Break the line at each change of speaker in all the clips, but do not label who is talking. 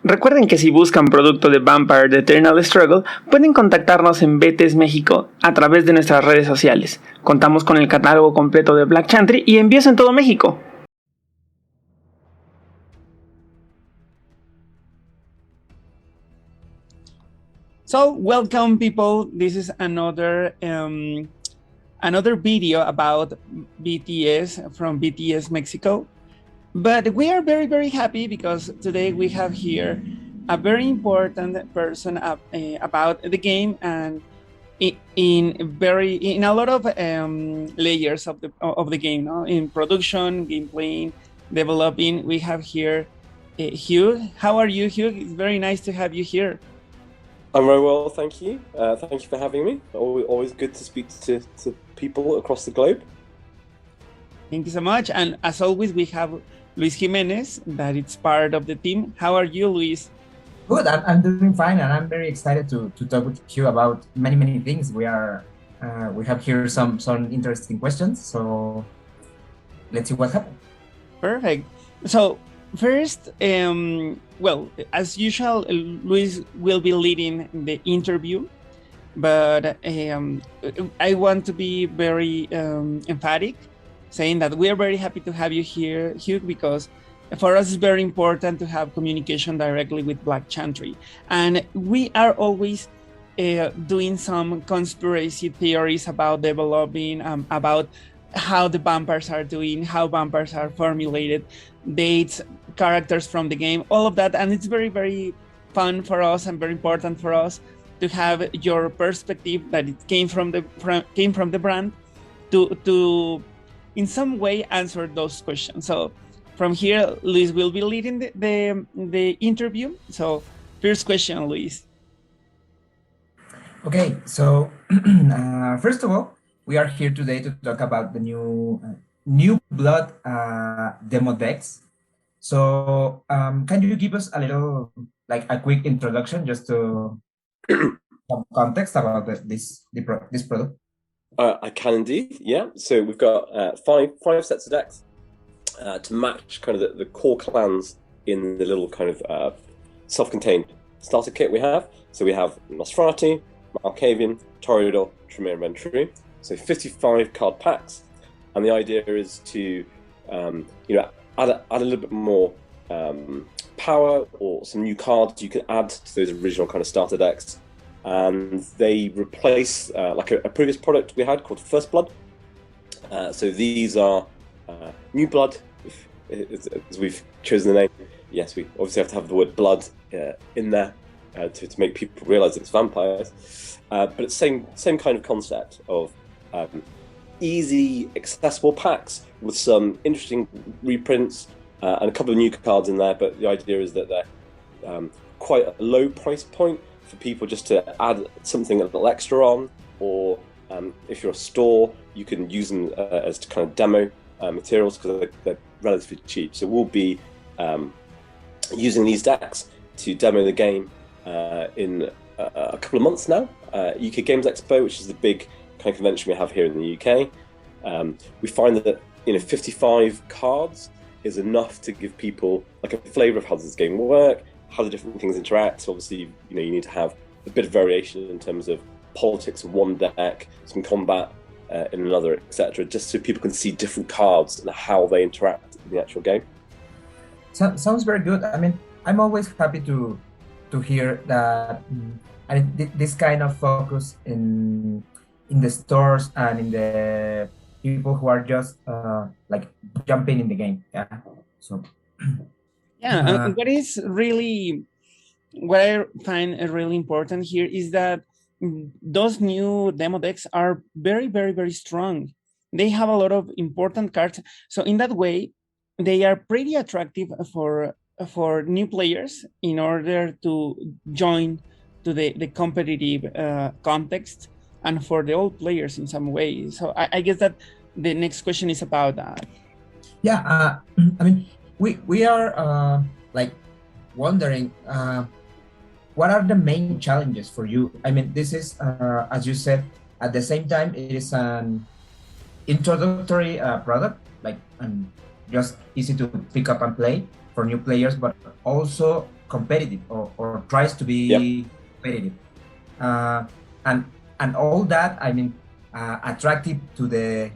Recuerden que si buscan producto de Vampire The Eternal Struggle, pueden contactarnos en Vtes México a través de nuestras redes sociales. Contamos con el catálogo completo de Black Chantry y envíos en todo México. So, welcome people. This is another video about Vtes from Vtes Mexico. But we are very, very happy because today we have here a very important person about the game and in a lot of layers of the game, no? In production, gameplay, developing. We have here Hugh. How are you, Hugh? It's very nice to have you here.
I'm very well, thank you. Thank you for having me. Always good to speak to people across the globe.
Thank you so much. And as always, we have Luis Jimenez, that it's part of the team. How are you, Luis?
Good, I'm doing fine, and I'm very excited to talk with you about many things. We have here some interesting questions, so let's see what happens.
Perfect. So first, well, as usual, Luis will be leading the interview, but I want to be very emphatic, saying that we are very happy to have you here, Hugh, because for us it's very important to have communication directly with Black Chantry. And we are always doing some conspiracy theories about developing, about how the vampires are doing, how vampires are formulated, dates, characters from the game, all of that. And it's very, very fun for us and very important for us to have your perspective that it came from the brand to in some way answer those questions. So from here, Luis will be leading the interview. So first question, Luis.
Okay, so first of all, we are here today to talk about the new blood demo decks. So can you give us a little, like a quick introduction, just to some context about this product?
I can indeed, yeah. So we've got five sets of decks to match kind of the core clans in the little kind of self-contained starter kit we have. So we have Nosferatu, Malkavian, Toreador, Tremere, and Ventru. So 55 card packs, and the idea is to add a little bit more power or some new cards you can add to those original kind of starter decks. And they replace like a previous product we had called First Blood. So these are new blood, as we've chosen the name. Yes, we obviously have to have the word blood in there to make people realize it's vampires. But it's same kind of concept of easy, accessible packs with some interesting reprints and a couple of new cards in there. But the idea is that they're quite a low price point for people just to add something a little extra on, or if you're a store, you can use them as kind of demo materials because they're relatively cheap. So we'll be using these decks to demo the game in a couple of months now. UK Games Expo, which is the big kind of convention we have here in the UK. We find that 55 cards is enough to give people like a flavour of how does this game work, how the different things interact. So obviously, you need to have a bit of variation in terms of politics in one deck, some combat in another, etc., just so people can see different cards and how they interact in the actual game.
Sounds very good. I mean, I'm always happy to hear that. This kind of focus in the stores and in the people who are just like jumping in the game. Yeah. So.
Yeah, what I find really important here is that those new demo decks are very, very, very strong. They have a lot of important cards. So in that way, they are pretty attractive for new players in order to join to the competitive context, and for the old players in some way. So I guess that the next question is about that.
Yeah, I mean, we are like wondering what are the main challenges for you? I mean, this is, as you said, at the same time, it is an introductory product, like just easy to pick up and play for new players, but also competitive or tries to be competitive, and all that, I mean, attractive to the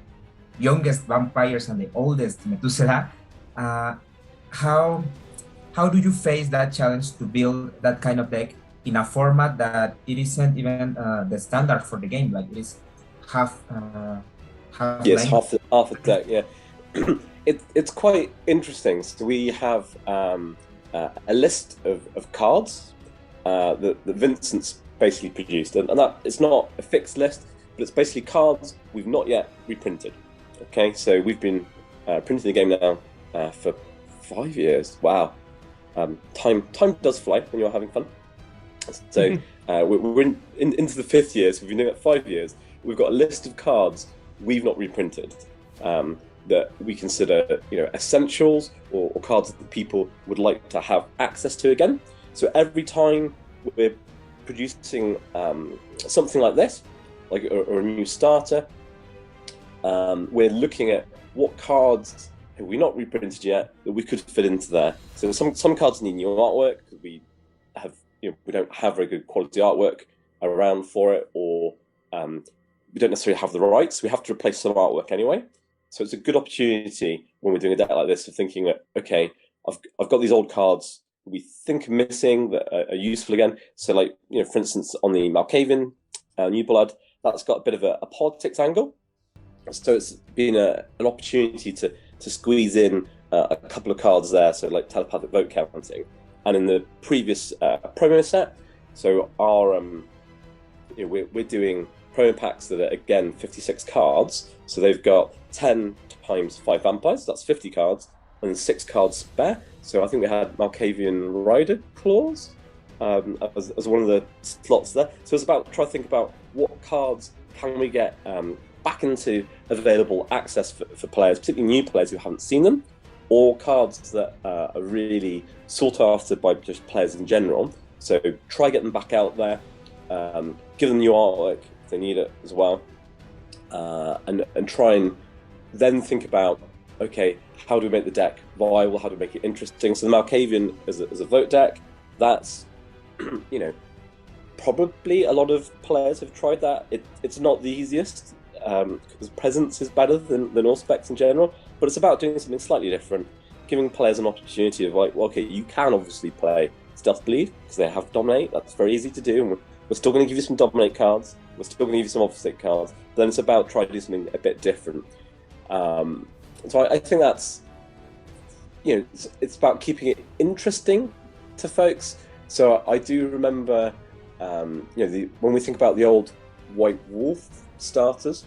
youngest vampires and the oldest Methuselah. How do you face that challenge to build that kind of deck in a format that it isn't even the standard for the game? Like, it is half.
Yes, half the deck. Yeah, it's quite interesting. So we have a list of cards that Vincent's basically produced, and that it's not a fixed list, but it's basically cards we've not yet reprinted. Okay, so we've been printing the game now for 5 years. Wow, time does fly when you're having fun. So we're into the 5th year, so we've been doing it 5 years. We've got a list of cards we've not reprinted that we consider, essentials or cards that people would like to have access to again. So every time we're producing something like this, like or a new starter, we're looking at what cards have we not reprinted yet that we could fit into there. So some cards need new artwork because we don't have very good quality artwork around for it, or we don't necessarily have the rights. We have to replace some artwork anyway. So it's a good opportunity when we're doing a deck like this of thinking that, okay, I've got these old cards we think are missing that are useful again. So, like, for instance, on the Malkavian New Blood, that's got a bit of a politics angle. So it's been an opportunity to squeeze in a couple of cards there, so like telepathic vote counting. And in the previous promo set, so our we're doing promo packs that are again 56 cards. So they've got 10 times 5 vampires, that's 50 cards, and 6 cards spare. So I think we had Malkavian Rider Claws as one of the slots there. So it's about trying to think about what cards can we get back into available access for players, particularly new players who haven't seen them, or cards that are really sought after by just players in general. So try get them back out there, give them new artwork if they need it as well, and try and then think about, okay, how do we make the deck viable? How do we make it interesting? So the Malkavian as a vote deck, that's probably a lot of players have tried that. It's not the easiest because presence is better than Auspex in general, but it's about doing something slightly different, giving players an opportunity of like, well, okay, you can obviously play Stealth Bleed because they have Dominate. That's very easy to do, and we're still going to give you some Dominate cards. We're still going to give you some Obfuscate cards. But then it's about trying to do something a bit different. So I think that's, it's about keeping it interesting to folks. So I do remember, when we think about the old White Wolf starters,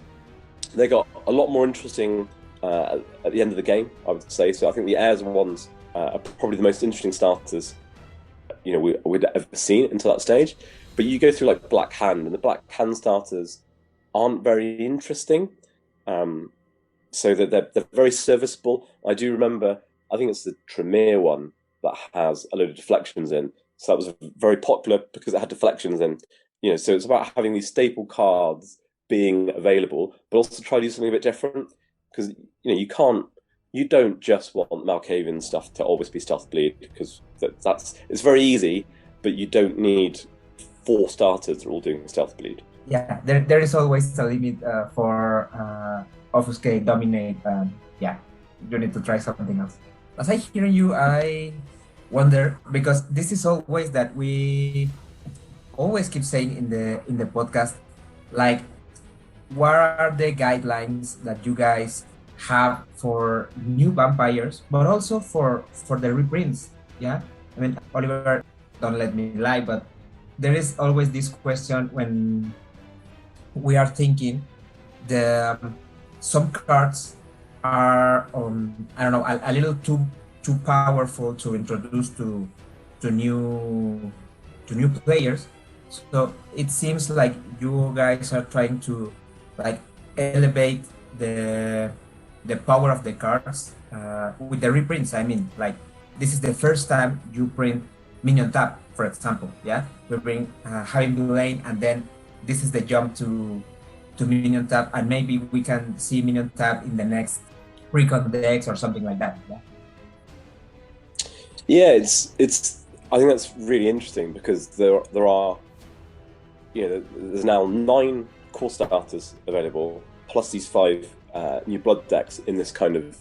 they got a lot more interesting at the end of the game, I would say. So I think the Heirs ones are probably the most interesting starters, we'd ever seen until that stage. But you go through like Black Hand, and the Black Hand starters aren't very interesting. So that they're very serviceable. I do remember, I think it's the Tremere one that has a load of deflections in. So that was very popular because it had deflections in. So it's about having these staple cards being available, but also try to do something a bit different. Because you don't just want Malkavian stuff to always be Stealth Bleed, because it's very easy, but you don't need 4 starters that are all doing Stealth Bleed.
Yeah, there is always a limit for Obfuscate, Dominate, you need to try something else. As I hear you, I wonder, because this is always that we always keep saying in the podcast, like, what are the guidelines that you guys have for new vampires, but also for the reprints? Yeah, I mean, Oliver, don't let me lie, but there is always this question when we are thinking some cards are a little too powerful to introduce to new players. So it seems like you guys are trying to like elevate the power of the cards with the reprints. I mean, like, this is the first time you print Minion Tap, for example. Yeah, we bring having Lane, and then this is the jump to Minion Tap, and maybe we can see Minion Tap in the next Recon decks or something like that.
Yeah, it's I think that's really interesting because there are, there's now 9 core starters available, plus these 5 new blood decks in this kind of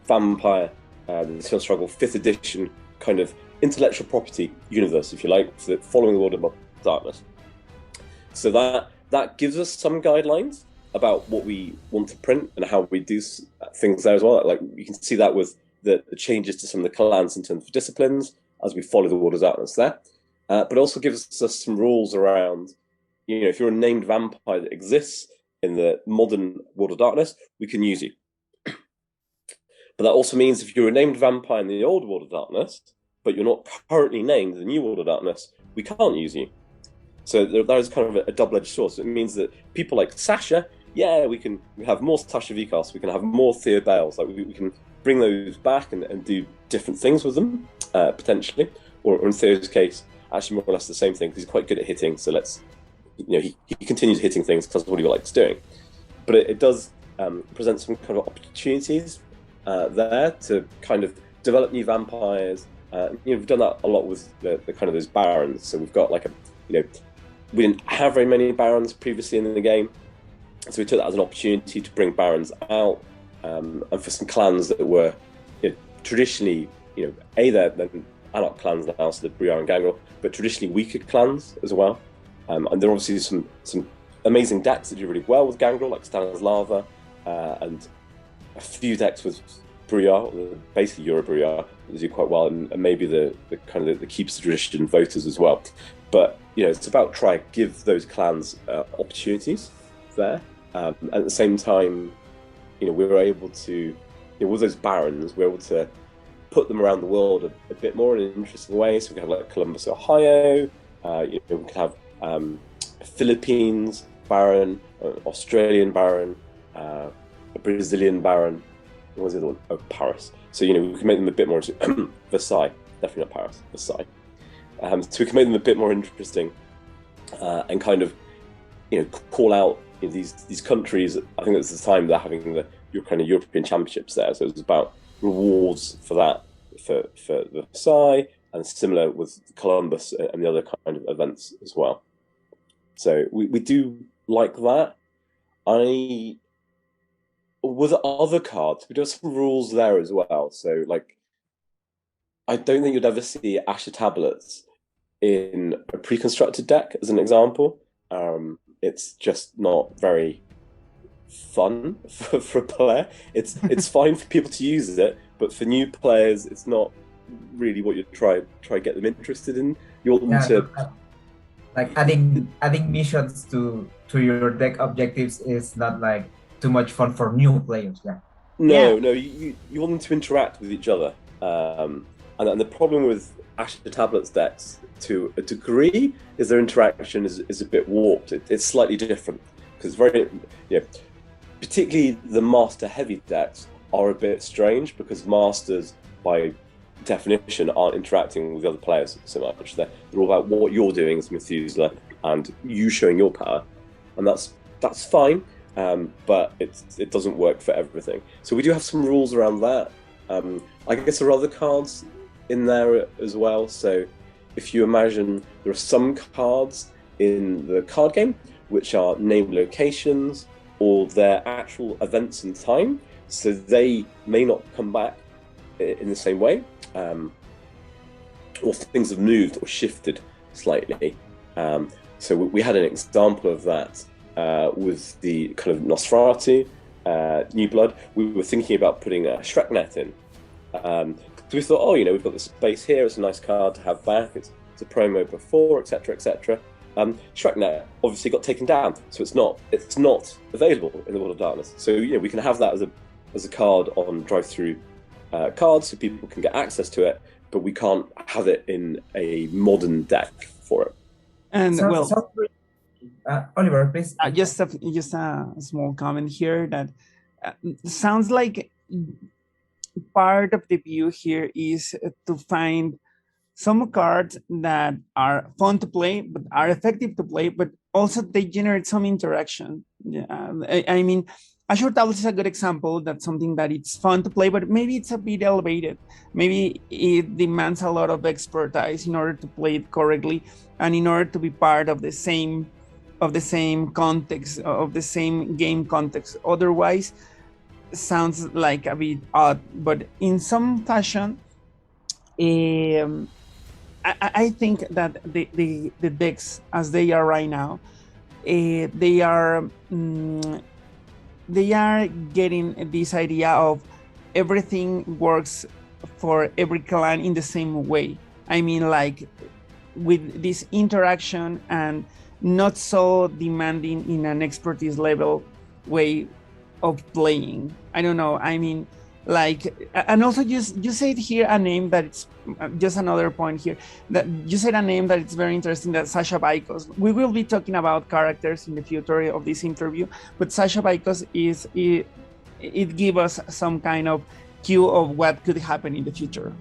vampire, the Steel Struggle 5th edition kind of intellectual property universe, if you like, following the World of Darkness. So that gives us some guidelines about what we want to print and how we do things there as well. Like you can see that with the changes to some of the clans in terms of disciplines as we follow the World of Darkness there. But it also gives us some rules around, if you're a named vampire that exists in the modern World of Darkness, we can use you. But that also means if you're a named vampire in the old World of Darkness, but you're not currently named in the new World of Darkness, we can't use you. So there is kind of a double-edged sword. So it means that people like Sasha, we have more Sasha Vcast, we can have more Theo Bales, like we can bring those back and do different things with them, potentially. Or in Theo's case, actually more or less the same thing, because he's quite good at hitting, so he continues hitting things because of what he likes doing. But it does present some kind of opportunities there to kind of develop new vampires. We've done that a lot with the kind of those barons. So we've got we didn't have very many barons previously in the game, so we took that as an opportunity to bring barons out, and for some clans that were traditionally, they're Anarch clans now, so the Briar and Gangrel, but traditionally weaker clans as well. And there are obviously some amazing decks that do really well with Gangrel, like Stan's Lava, and a few decks with Briar, basically Euro Briar, that do quite well, and maybe the kind of the keeps the tradition voters as well. But it's about trying to give those clans opportunities there. At the same time, we were able to, with those barons, we're able to put them around the world a bit more in an interesting way. So we can have like Columbus, Ohio. We can have Philippines baron, Australian baron, a Brazilian baron. What was the other one? Oh, Paris. So we can make them a bit more Versailles. Definitely not Paris. Versailles. So we can make them a bit more interesting, and kind of, call out these countries. I think at the time they're having your kind of European Championships there, so it was about rewards for that for Versailles, and similar with Columbus and the other kind of events as well. So we do like that. With other cards, we do have some rules there as well. So I don't think you'd ever see Asher tablets in a pre-constructed deck, as an example. It's just not very fun for a player. It's fine for people to use it, but for new players, it's not really what you try to get them interested in. You want them to
adding missions to your deck objectives is not too much fun for new players.
No, you want them to interact with each other. And the problem with Asher Tablets decks, to a degree, is their interaction is a bit warped. It's slightly different because particularly the master-heavy decks are a bit strange because masters, by definition, aren't interacting with the other players so much. They're all about what you're doing as Methuselah and you showing your power, and that's fine. But it doesn't work for everything. So we do have some rules around that. I guess there are other cards in there as well. So if you imagine, there are some cards in the card game which are named locations or their actual events in time, so they may not come back in the same way, or things have moved or shifted slightly. So we had an example of that with the kind of Nosferatu New Blood. We were thinking about putting a Shreknet in. So we thought, we've got this space here, it's a nice card to have back, it's a promo before, etc., etc. Shreknet obviously got taken down, so it's not available in the World of Darkness. So we can have that as a card on drive-through cards, so people can get access to it, but we can't have it in a modern deck for it.
And
Oliver, please.
Just a small comment here that sounds like part of the view here is to find some cards that are fun to play, but are effective to play, but also they generate some interaction. I mean, Azure Tablets is a good example. That's something that it's fun to play, but maybe it's a bit elevated. Maybe it demands a lot of expertise in order to play it correctly and in order to be part of the same context, of the same game context. Otherwise, sounds like a bit odd, but in some fashion, I think that the decks as they are right now, they are getting this idea of everything works for every clan in the same way. I mean, like with this interaction and not so demanding in an expertise level way of playing. I don't know. I mean, like, and also you said here a name that it's just another point here, that you said a name that it's very interesting, that Sasha Baikos. We will be talking about characters in the future of this interview, but Sasha Baikos it gives us some kind of cue of what could happen in the future.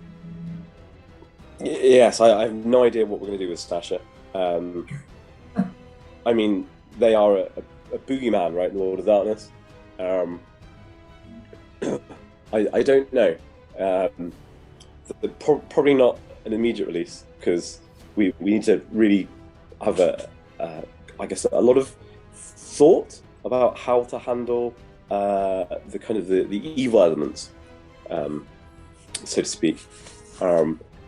Yes, I have no idea what we're going to do with Sasha. I mean, they are a boogeyman, right, in Lord of Darkness. I don't know. Probably not an immediate release, because we need to really have I guess a lot of thought about how to handle the kind of the evil elements, so to speak.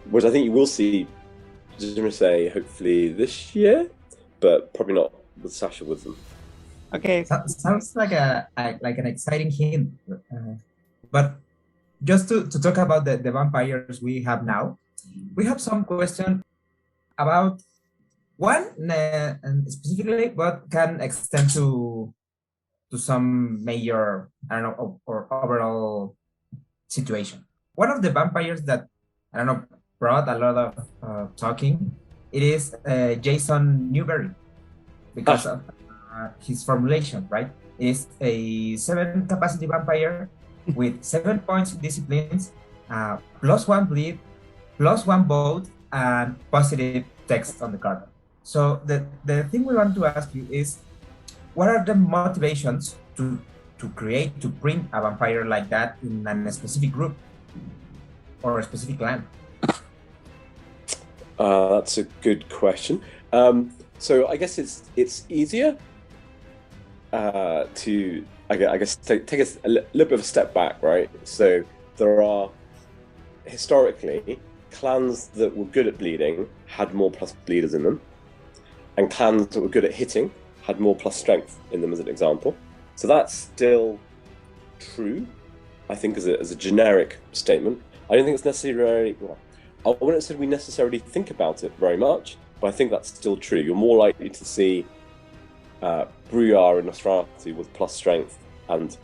Which I think you will see, just going to say, hopefully this year, but probably not with Sasha with them.
Okay.
Sounds like an exciting hint. But just to talk about the vampires we have now, we have some question about one and specifically what can extend to some major, I don't know, or overall situation. One of the vampires that, I don't know, brought a lot of talking, it is Jason Newberry, because of his formulation, right? It is a 7 capacity vampire with 7 points in disciplines, +1 bleed, +1 bolt, and positive text on the card. So the thing we want to ask you is, what are the motivations to print a vampire like that in a specific group or a specific clan?
That's a good question. So I guess it's easier to I guess take a little bit of a step back, right? So there are historically clans that were good at bleeding had more plus bleeders in them, and clans that were good at hitting had more plus strength in them, as an example. So that's still true, I think, as a generic statement. I don't think it's necessarily, I wouldn't say we necessarily think about it very much, but I think that's still true. You're more likely to see Bruyar and Nosferatu with plus strength, and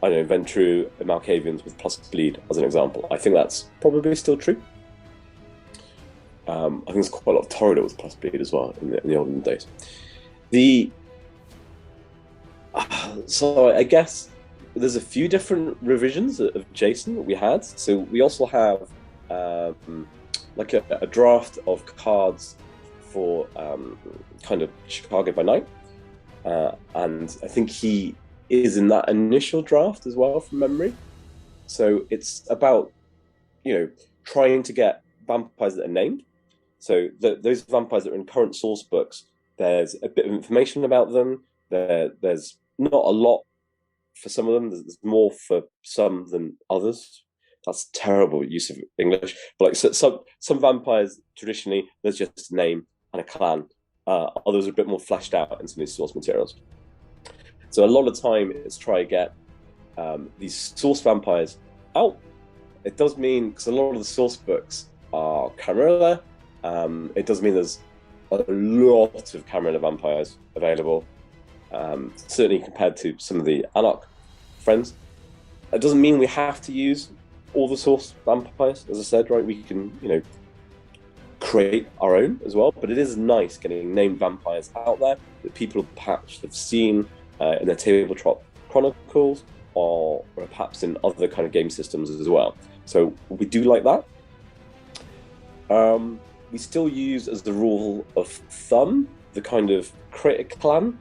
I don't know, Ventru and Malkavians with plus bleed, as an example. I think that's probably still true. I think there's quite a lot of Torridor with plus bleed as well in the olden days. So I guess there's a few different revisions of Jason that we had. So we also have like a draft of cards for kind of Chicago by Night, and I think he is in that initial draft as well, from memory. So it's about, trying to get vampires that are named. So those vampires that are in current source books, there's a bit of information about them. There's not a lot for some of them. There's more for some than others. That's terrible use of English. But like some vampires, traditionally, there's just a name and a clan. Others are a bit more fleshed out in some of these source materials. So a lot of time it's try to get these source vampires out. It does mean, because a lot of the source books are Camarilla, it does mean there's a lot of Camarilla vampires available, certainly compared to some of the Anarch friends. It doesn't mean we have to use all the source vampires, as I said, right? We can, create our own as well, but it is nice getting named vampires out there that people perhaps have seen in their tabletop chronicles, or perhaps in other kind of game systems as well. So we do like that. We still use, as the rule of thumb, the kind of create a clan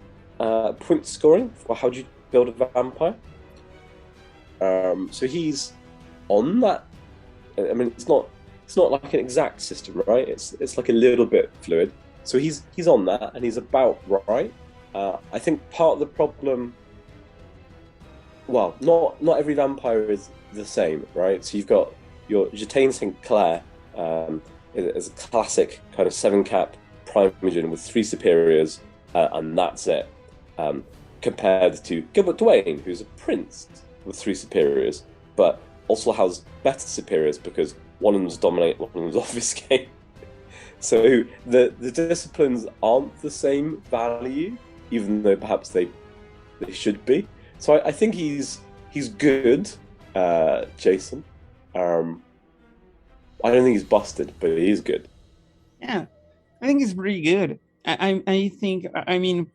point scoring for how do you build a vampire. So he's on that. I mean, it's not like an exact system, right? It's like a little bit fluid. So he's on that, and he's about right. I think part of the problem, well, not every vampire is the same, right? So you've got your Jetaine St. Clair is a classic kind of 7-cap primogen with 3 superiors, and that's it. Compared to Gilbert Duane, who's a prince with 3 superiors, but also has better superiors because one of them's dominate, one of them's obfuscate. So the disciplines aren't the same value, even though perhaps they should be. So I think he's good, Jason. I don't think he's busted, but he is good.
Yeah, I think it's pretty good. I think, I mean,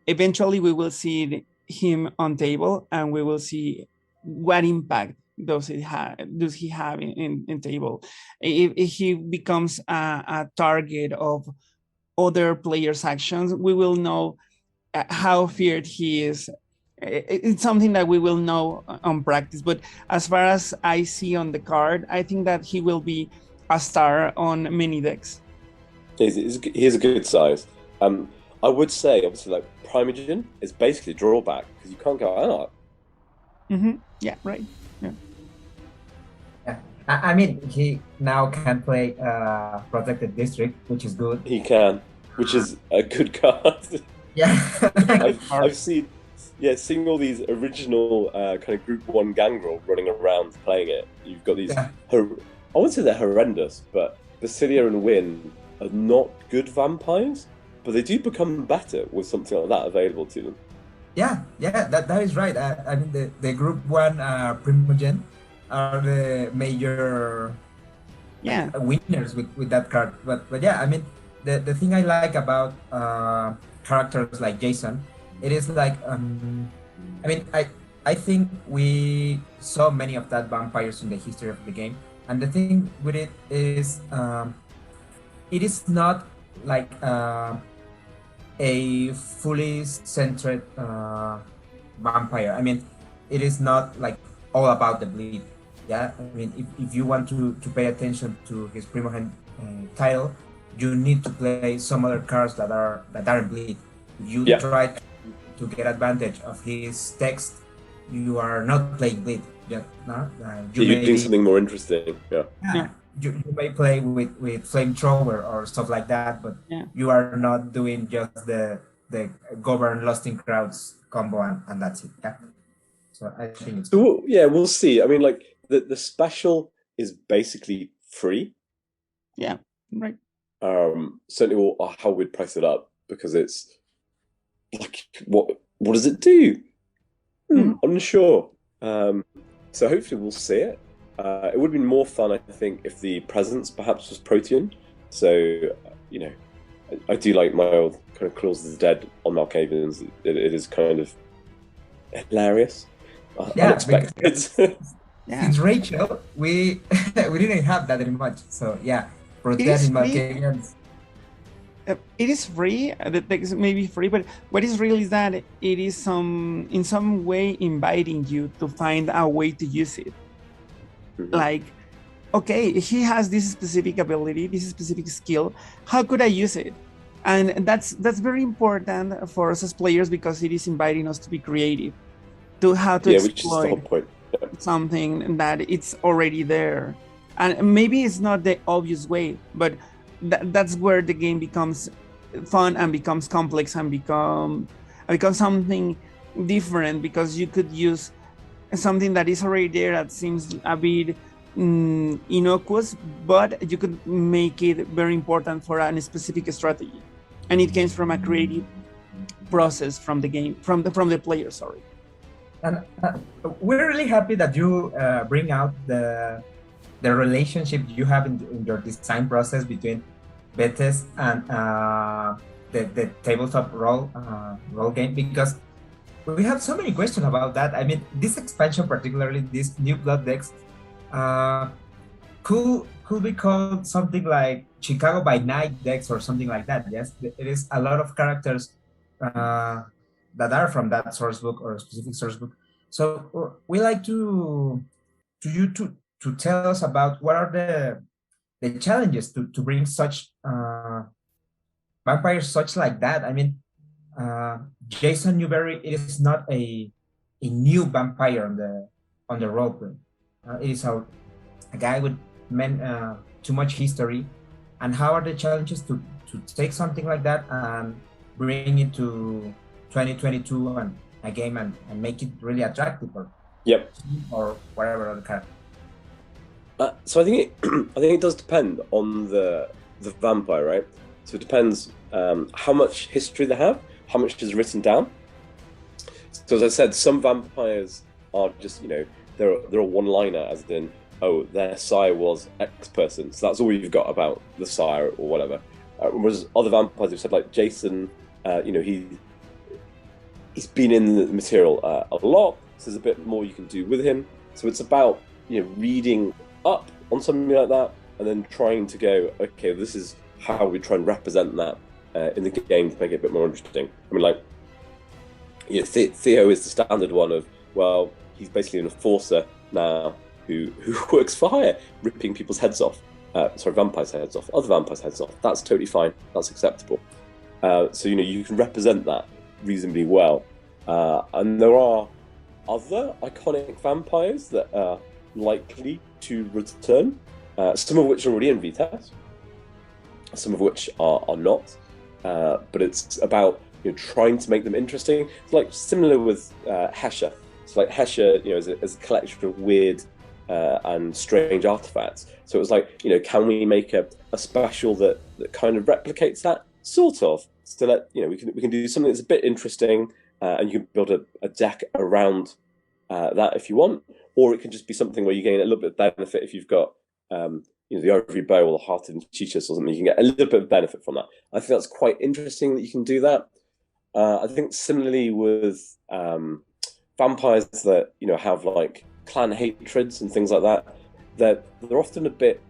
eventually we will see him on table, and we will see what impact does he have in table. If he becomes a target of other players' actions, we will know how feared he is. It's something that we will know on practice. But as far as I see on the card, I think that he will be a star on many decks.
He's a good size. I would say, obviously, like Primogen is basically drawback because you can't go out.
Yeah, right. Yeah.
I mean, he now can play Protected District, which is good.
He can, which is a good card.
Yeah.
I've seen all these original kind of Group 1 Gangrel running around playing it. You've got these, I wouldn't say they're horrendous, but Basilia and Wynn are not good vampires, but they do become better with something like that available to them.
Yeah, that is right. I mean, the Group 1 Primogen are the major winners with that card. But yeah, I mean, the thing I like about characters like Jason, it is like, I mean, I think we saw many of that vampires in the history of the game, and the thing with it is not like a fully centered vampire. I mean, it is not like all about the bleed. Yeah, I mean, if you want to pay attention to his Primogen title, you need to play some other cards that aren't bleed. If you try to get advantage of his text, you are not playing bleed. You're
doing something more interesting. Yeah.
You may play with flamethrower or stuff like that, but you are not doing just the govern lost in crowds combo and that's it. Yeah. So I think it's
we'll see. I mean, like the special is basically free.
Yeah, right.
Certainly how we'd price it up, because it's like what does it do? Unsure. So hopefully we'll see it. It would be more fun, I think, if the presence perhaps was Protean. So, I do like my old kind of Claws of the Dead on Malkavians. It is kind of hilarious, unexpected.
Since Rachel, we didn't have that very much. So yeah, Protean in Malkavians.
It is free. The text may be free, but what is real is that it is in some way inviting you to find a way to use it. Like, okay, he has this specific ability, this specific skill. How could I use it? And that's very important for us as players, because it is inviting us to be creative, to how to exploit something that it's already there. And maybe it's not the obvious way, but that's where the game becomes fun and becomes complex and becomes something different, because you could use something that is already there that seems a bit innocuous, but you could make it very important for a specific strategy, and it comes from a creative process from the game, from the player. Sorry.
And we're really happy that you bring out the relationship you have in your design process between Vtes and the tabletop role game, because we have so many questions about that. I mean, this expansion, particularly this new blood decks, could be called something like Chicago by Night decks or something like that. Yes, it is a lot of characters that are from that source book or a specific source book. So we like you to tell us about what are the challenges to bring such vampires such like that. I mean, Jason Newberry is not a new vampire on the roleplay. It is a guy with too much history. And how are the challenges to take something like that and bring it to 2022 and a game and make it really attractive or whatever other character?
So I think it does depend on the vampire, right? So it depends how much history they have, how much is written down. So as I said, some vampires are just, they're a one-liner, as in, oh, their sire was X person, so that's all you've got about the sire or whatever. Whereas other vampires have said, like Jason, he's been in the material a lot, so there's a bit more you can do with him. So it's about reading up on something like that and then trying to go, okay, this is how we try and represent that in the game to make it a bit more interesting. I mean, like, Theo is the standard one of, well, he's basically an enforcer now who works for hire, ripping people's heads off. Vampires' heads off, other vampires' heads off. That's totally fine. That's acceptable. So you can represent that reasonably well. And there are other iconic vampires that are likely to return. Some of which are already in Vtes, some of which are not. But it's about trying to make them interesting. It's like similar with Hesha. It's like Hesha, is a collection of weird and strange artifacts. So it was like, can we make a special that kind of replicates that? Sort of. So that we can do something that's a bit interesting, and you can build a deck around that if you want, or it can just be something where you gain a little bit of benefit if you've got the ivory bow or the hearted cheetahs or something. You can get a little bit of benefit from that. I think that's quite interesting that you can do that. I think similarly with vampires that have like clan hatreds and things like that, they're often a bit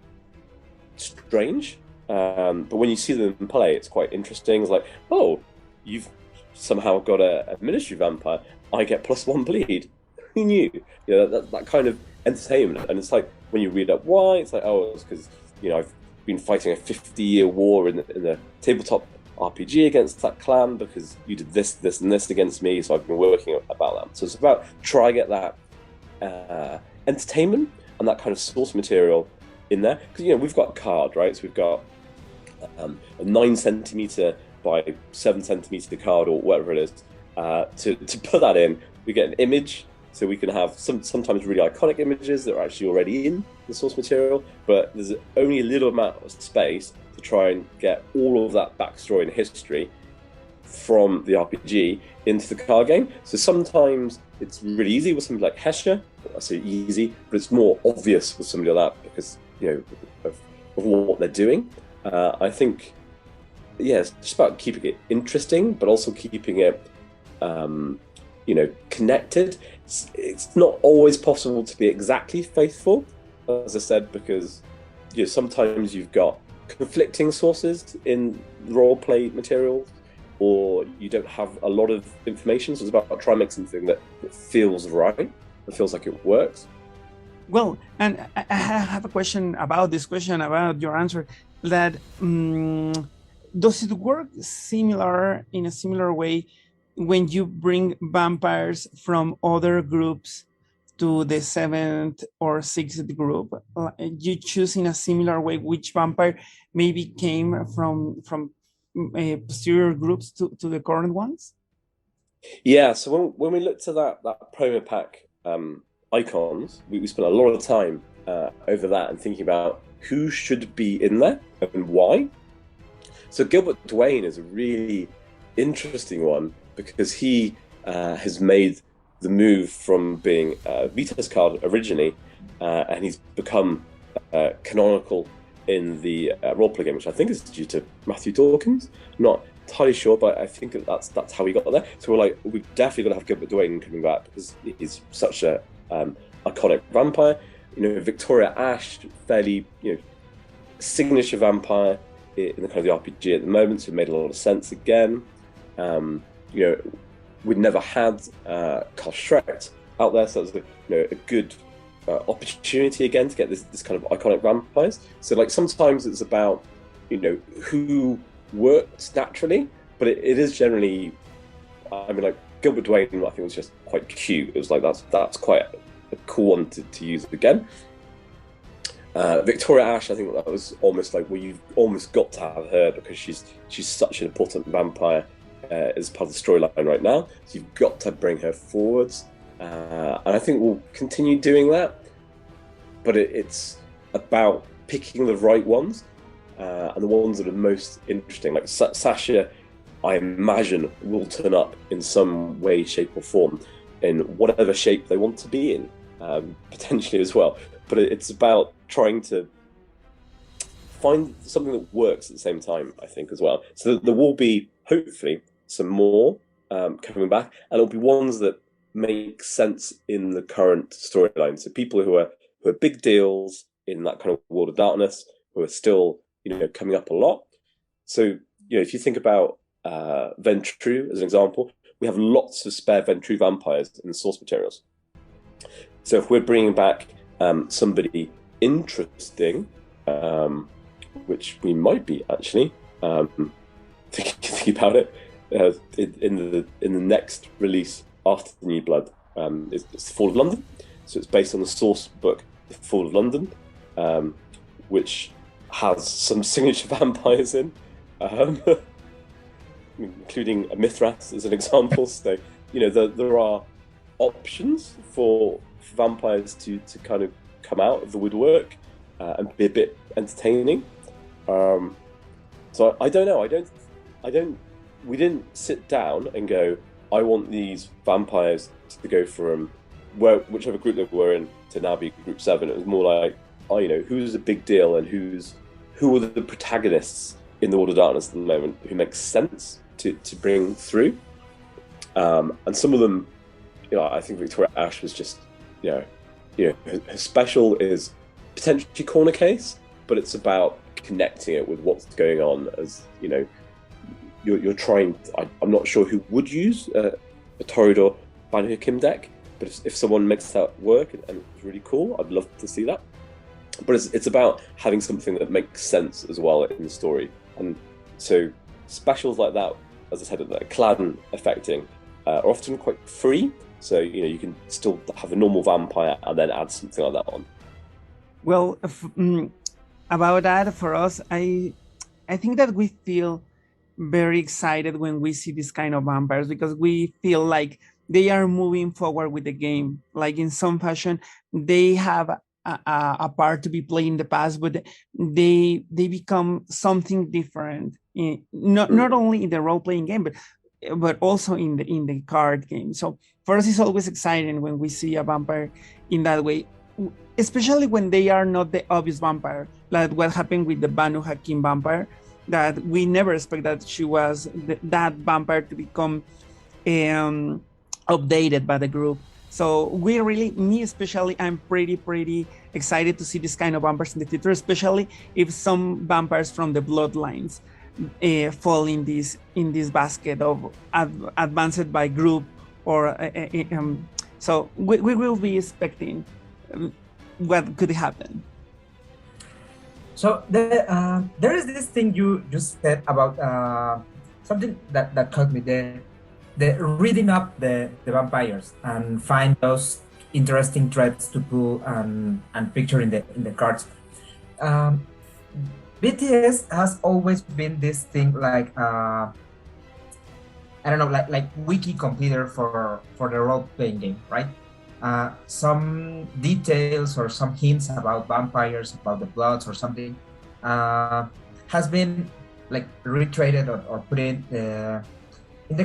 strange. But when you see them in play, it's quite interesting. It's like, oh, you've somehow got a ministry vampire. I get +1 bleed. Who knew? That kind of entertainment. And it's like when you read up why, it's like, oh, it's because I've been fighting a 50-year war in the tabletop RPG against that clan because you did this, this, and this against me. So I've been working about that. So it's about trying to get that entertainment and that kind of source material in there. Because we've got a card, right? So we've got a 9 centimeter by 7 centimeter card or whatever it is. To put that in, we get an image. So we can have sometimes really iconic images that are actually already in the source material, but there's only a little amount of space to try and get all of that backstory and history from the RPG into the card game. So sometimes it's really easy with something like Hesha. I say easy, but it's more obvious with somebody like that because of what they're doing. I think, it's just about keeping it interesting, but also keeping it connected. It's not always possible to be exactly faithful, as I said, because sometimes you've got conflicting sources in role-play materials, or you don't have a lot of information. So it's about trying to make something that feels right, that feels like it works.
Well, and I have a question about this question, about your answer, that does it work in a similar way when you bring vampires from other groups to the 7th or 6th group? You choose in a similar way which vampire maybe came from posterior groups to the current ones?
Yeah, so when we looked at that promo pack icons, we spent a lot of time over that and thinking about who should be in there and why. So Gilbert Duane is a really interesting one because he has made the move from being a Vtes card originally, and he's become canonical in the roleplay game, which I think is due to Matthew Dawkins. I'm not entirely sure, but I think that's how we got there. So we're like, we've definitely got to have Gilbert Duane coming back because he's such a iconic vampire. Victoria Ash, fairly signature vampire in the kind of the RPG at the moment, so it made a lot of sense again. We'd never had Carl Schrecht out there. So it was a good opportunity again to get this kind of iconic vampires. So like sometimes it's about who works naturally, but it is generally, I mean, like Gilbert Duane, I think was just quite cute. It was like that's quite a cool one to use again. Victoria Ash, I think that was almost like, well, you've almost got to have her because she's such an important vampire as part of the storyline right now. So you've got to bring her forwards, and I think we'll continue doing that. But it's about picking the right ones and the ones that are most interesting. Like Sasha, I imagine, will turn up in some way, shape, or form in whatever shape they want to be in, potentially as well. But it's about trying to find something that works at the same time, I think, as well. So there will be, hopefully, some more coming back, and it'll be ones that make sense in the current storyline. So people who are big deals in that kind of world of darkness, who are still, coming up a lot. So, if you think about Ventru as an example, we have lots of spare Ventru vampires in the source materials. So if we're bringing back somebody interesting, which we might be actually thinking about it, in the next release after the New Blood, it's the Fall of London. So it's based on the source book, The Fall of London, which has some signature vampires in, including a Mithras as an example. So there are options for vampires to kind of come out of the woodwork and be a bit entertaining. So I don't know. We didn't sit down and go, I want these vampires to go from whichever group they were in to now be group 7. It was more like, who's a big deal and who are the protagonists in the World of Darkness at the moment who makes sense to bring through. And some of them, I think Victoria Ash was just, her special is potentially corner case, but it's about connecting it with what's going on. As you're trying. I'm not sure who would use a Toreador Banner Kim deck, but if someone makes that work and it's really cool, I'd love to see that. But it's about having something that makes sense as well in the story, and so specials like that, as I said, that clan affecting, are often quite free. So you can still have a normal vampire and then add something like that on.
Well, about that, for us, I think that we feel very excited when we see this kind of vampires, because we feel like they are moving forward with the game. Like in some fashion, they have a part to be played in the past, but they become something different. Not only in the role-playing game, but also in the card game. So for us, it's always exciting when we see a vampire in that way, especially when they are not the obvious vampire, like what happened with the Banu Hakim vampire, that we never expect that she was that vampire to become updated by the group. So we really, me especially, I'm pretty excited to see this kind of vampires in the future, especially if some vampires from the bloodlines fall in this basket of advanced by group, or so we will be expecting what could happen.
So there is this thing you just said about something that caught me, the reading up the vampires and find those interesting threads to pull and picture in the cards. Vtes has always been this thing like I don't know, like wiki completer for the role-playing game, right? Some details or some hints about vampires, about the bloods or something, has been like retraded or put in the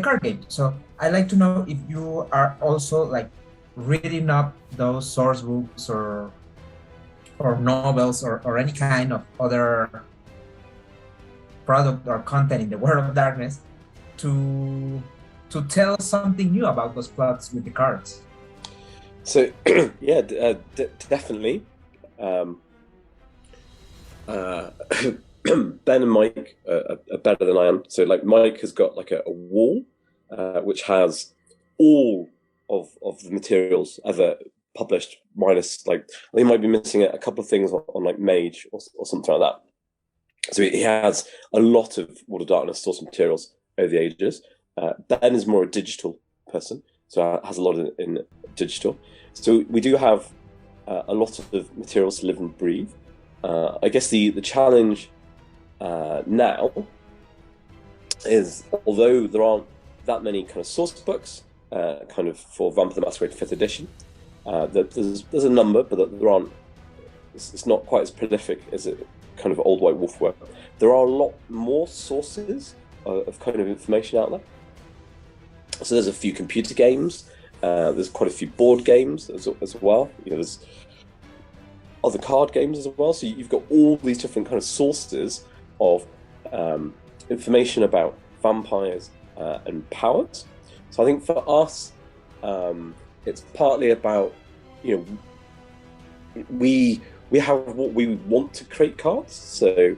card game. So I'd like to know if you are also like reading up those source books or novels or any kind of other product or content in the World of Darkness to tell something new about those plots with the cards.
So yeah, definitely. Ben and Mike are better than I am. So like Mike has got like a wall which has all of the materials ever published, minus like they might be missing a couple of things on like Mage or something like that. So he has a lot of World of Darkness source materials over the ages. Ben is more a digital person, so has a lot in digital. So we do have a lot of materials to live and breathe. I guess the challenge now is, although there aren't that many kind of source books kind of for Vampire the Masquerade 5th edition, there's a number, but there aren't. It's not quite as prolific as it kind of Old White Wolf were. There are a lot more sources of kind of information out there. So there's a few computer games. There's quite a few board games as well. There's other card games as well. So you've got all these different kind of sources of information about vampires and powers. So I think for us, it's partly about, we have what we want to create cards. So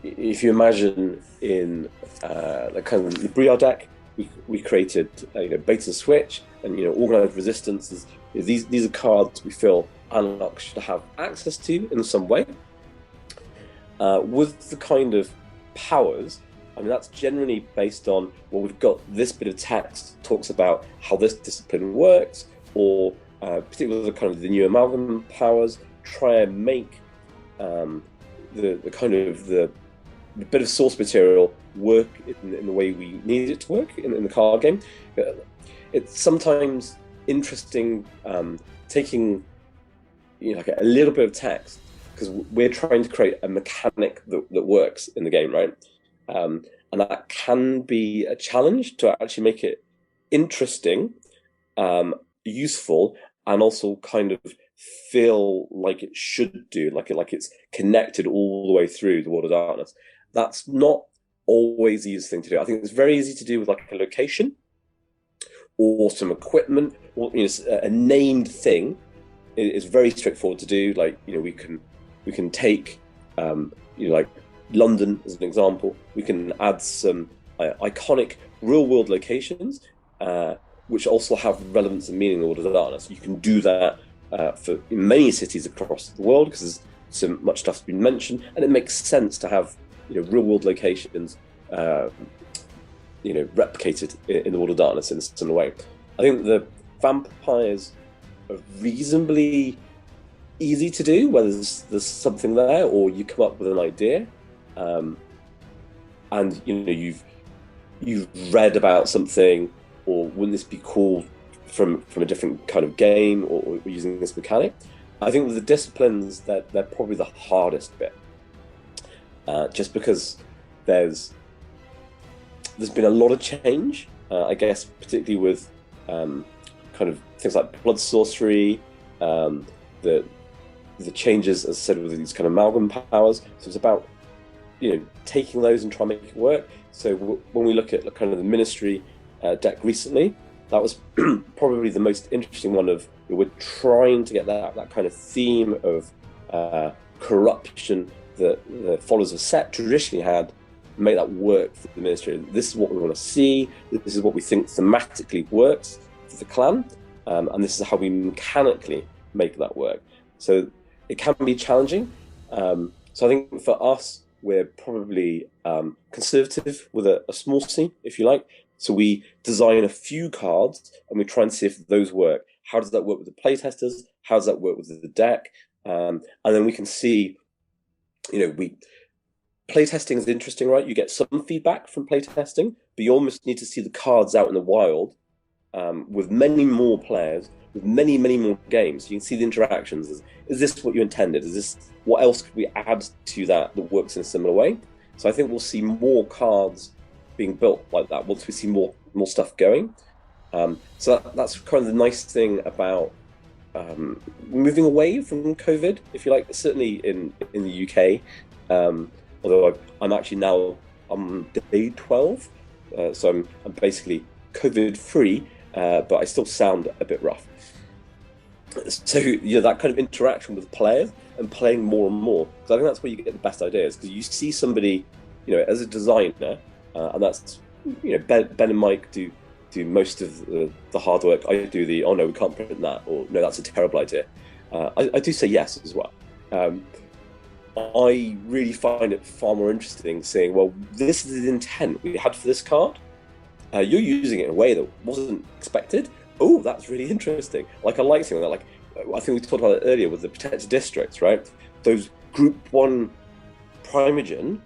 if you imagine in the kind of the Briar deck, we created Bait and Switch and Organized Resistance. These are cards we feel Anarch should have access to in some way. With the kind of powers, I mean, that's generally based on, well, we've got this bit of text talks about how this discipline works, or particularly the kind of the new amalgam powers, try and make the kind of the bit of source material work in the way we need it to work in the card game. It's sometimes interesting taking like a little bit of text, because we're trying to create a mechanic that works in the game, right? And that can be a challenge to actually make it interesting, useful, and also kind of feel like it should do, like it's connected all the way through the World of Darkness. That's not always the easiest thing to do. I think it's very easy to do with like a location or some equipment, or a named thing. It's very straightforward to do. Like we can take like London as an example. We can add some iconic real world locations which also have relevance and meaning in the World of Darkness. You can do that for many cities across the world, because so much stuff's been mentioned, and it makes sense to have real world locations replicated in the World of Darkness in a similar way. I think the vampires are reasonably easy to do, whether there's something there or you come up with an idea, and you've read about something, or wouldn't this be cool from a different kind of game, or using this mechanic. I think with the disciplines, they're probably the hardest bit, just because there's been a lot of change, I guess, particularly with kind of things like blood sorcery, the changes, as I said, with these kind of amalgam powers. So it's about taking those and trying to make it work. So when we look at kind of the Ministry deck recently, that was probably the most interesting one. Of we're trying to get that kind of theme of corruption that the followers of Set traditionally had, make that work for the Ministry. This is what we want to see. This is what we think thematically works for the clan, and this is how we mechanically make that work. So it can be challenging. So I think for us, we're probably conservative with a small c, if you like. So we design a few cards and we try and see if those work. How does that work with the playtesters? How does that work with the deck? And then we can see, playtesting is interesting, right? You get some feedback from playtesting, but you almost need to see the cards out in the wild with many more players, with many, many more games. You can see the interactions. Is this what you intended? What else could we add to that works in a similar way? So I think we'll see more cards being built like that once we see more stuff going. So that's kind of the nice thing about moving away from COVID, if you like, certainly in the UK. Although I'm actually now on day 12, so I'm basically COVID free, but I still sound a bit rough. So that kind of interaction with players and playing more and more, because I think that's where you get the best ideas, because you see somebody, as a designer, and that's Ben and Mike do do most of the hard work. I do the, oh no, we can't print that, or no, that's a terrible idea. I do say yes as well. I really find it far more interesting saying, well, this is the intent we had for this card. You're using it in a way that wasn't expected. Oh, that's really interesting. Like, I like something like I think we talked about it earlier with the protected districts, right? Those Group 1 Primogen,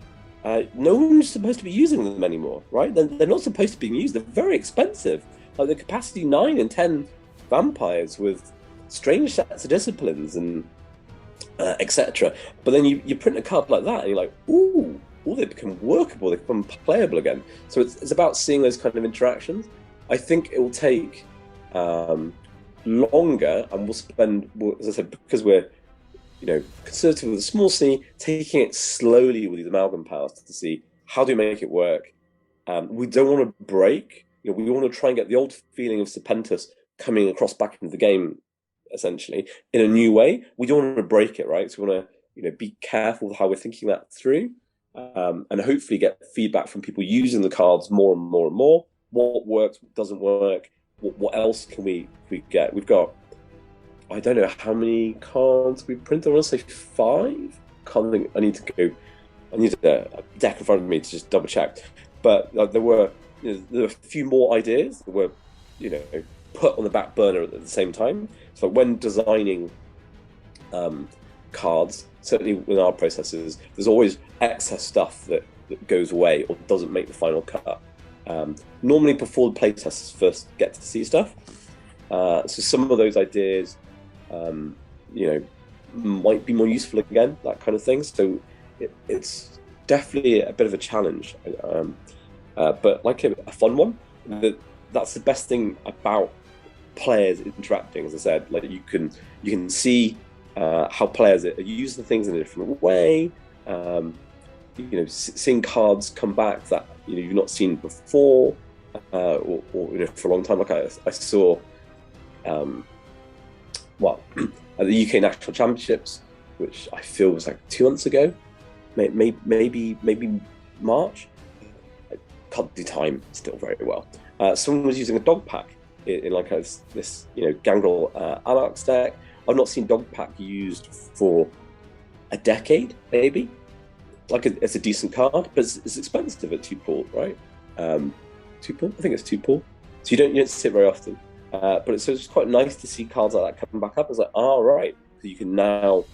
no one's supposed to be using them anymore, right? They're not supposed to be used. They're very expensive. Like the capacity 9 and 10 vampires with strange sets of disciplines and etc. But then you print a card like that and you're like, ooh, they become workable, they become playable again. So it's about seeing those kind of interactions. I think it will take longer, and we'll spend, as I said, because we're conservative with a small c, taking it slowly with these amalgam powers to see how do we make it work. We don't want to break. We want to try and get the old feeling of Serpentis coming across back into the game, essentially, in a new way. We don't want to break it, right? So we want to be careful with how we're thinking that through, and hopefully get feedback from people using the cards more and more and more. What works, what doesn't work, what else can we get? We've got, I don't know how many cards we printed. I want to say 5. Can't think. I need a deck in front of me to just double check. But there were a few more ideas that were put on the back burner at the same time. So when designing cards, certainly with our processes, there's always excess stuff that goes away or doesn't make the final cut. Normally before the playtesters first get to see stuff. So some of those ideas might be more useful again, that kind of thing. So it's definitely a bit of a challenge, but like a fun one. That's the best thing about players interacting. As I said, like you can see how players are using things in a different way. Seeing cards come back that you've not seen before, or for a long time. Like I saw, at the UK National Championships, which I feel was like 2 months ago, maybe March. I can't do time still very well. Someone was using a dog pack in like this Gangrel Anarchs deck. I've not seen dog pack used for a decade, maybe. Like it's a decent card, but it's expensive at 2 pool, right? 2 pool? I think it's 2 pool. So you don't see it very often. But it's quite nice to see cards like that come back up. It's like, right. So you can now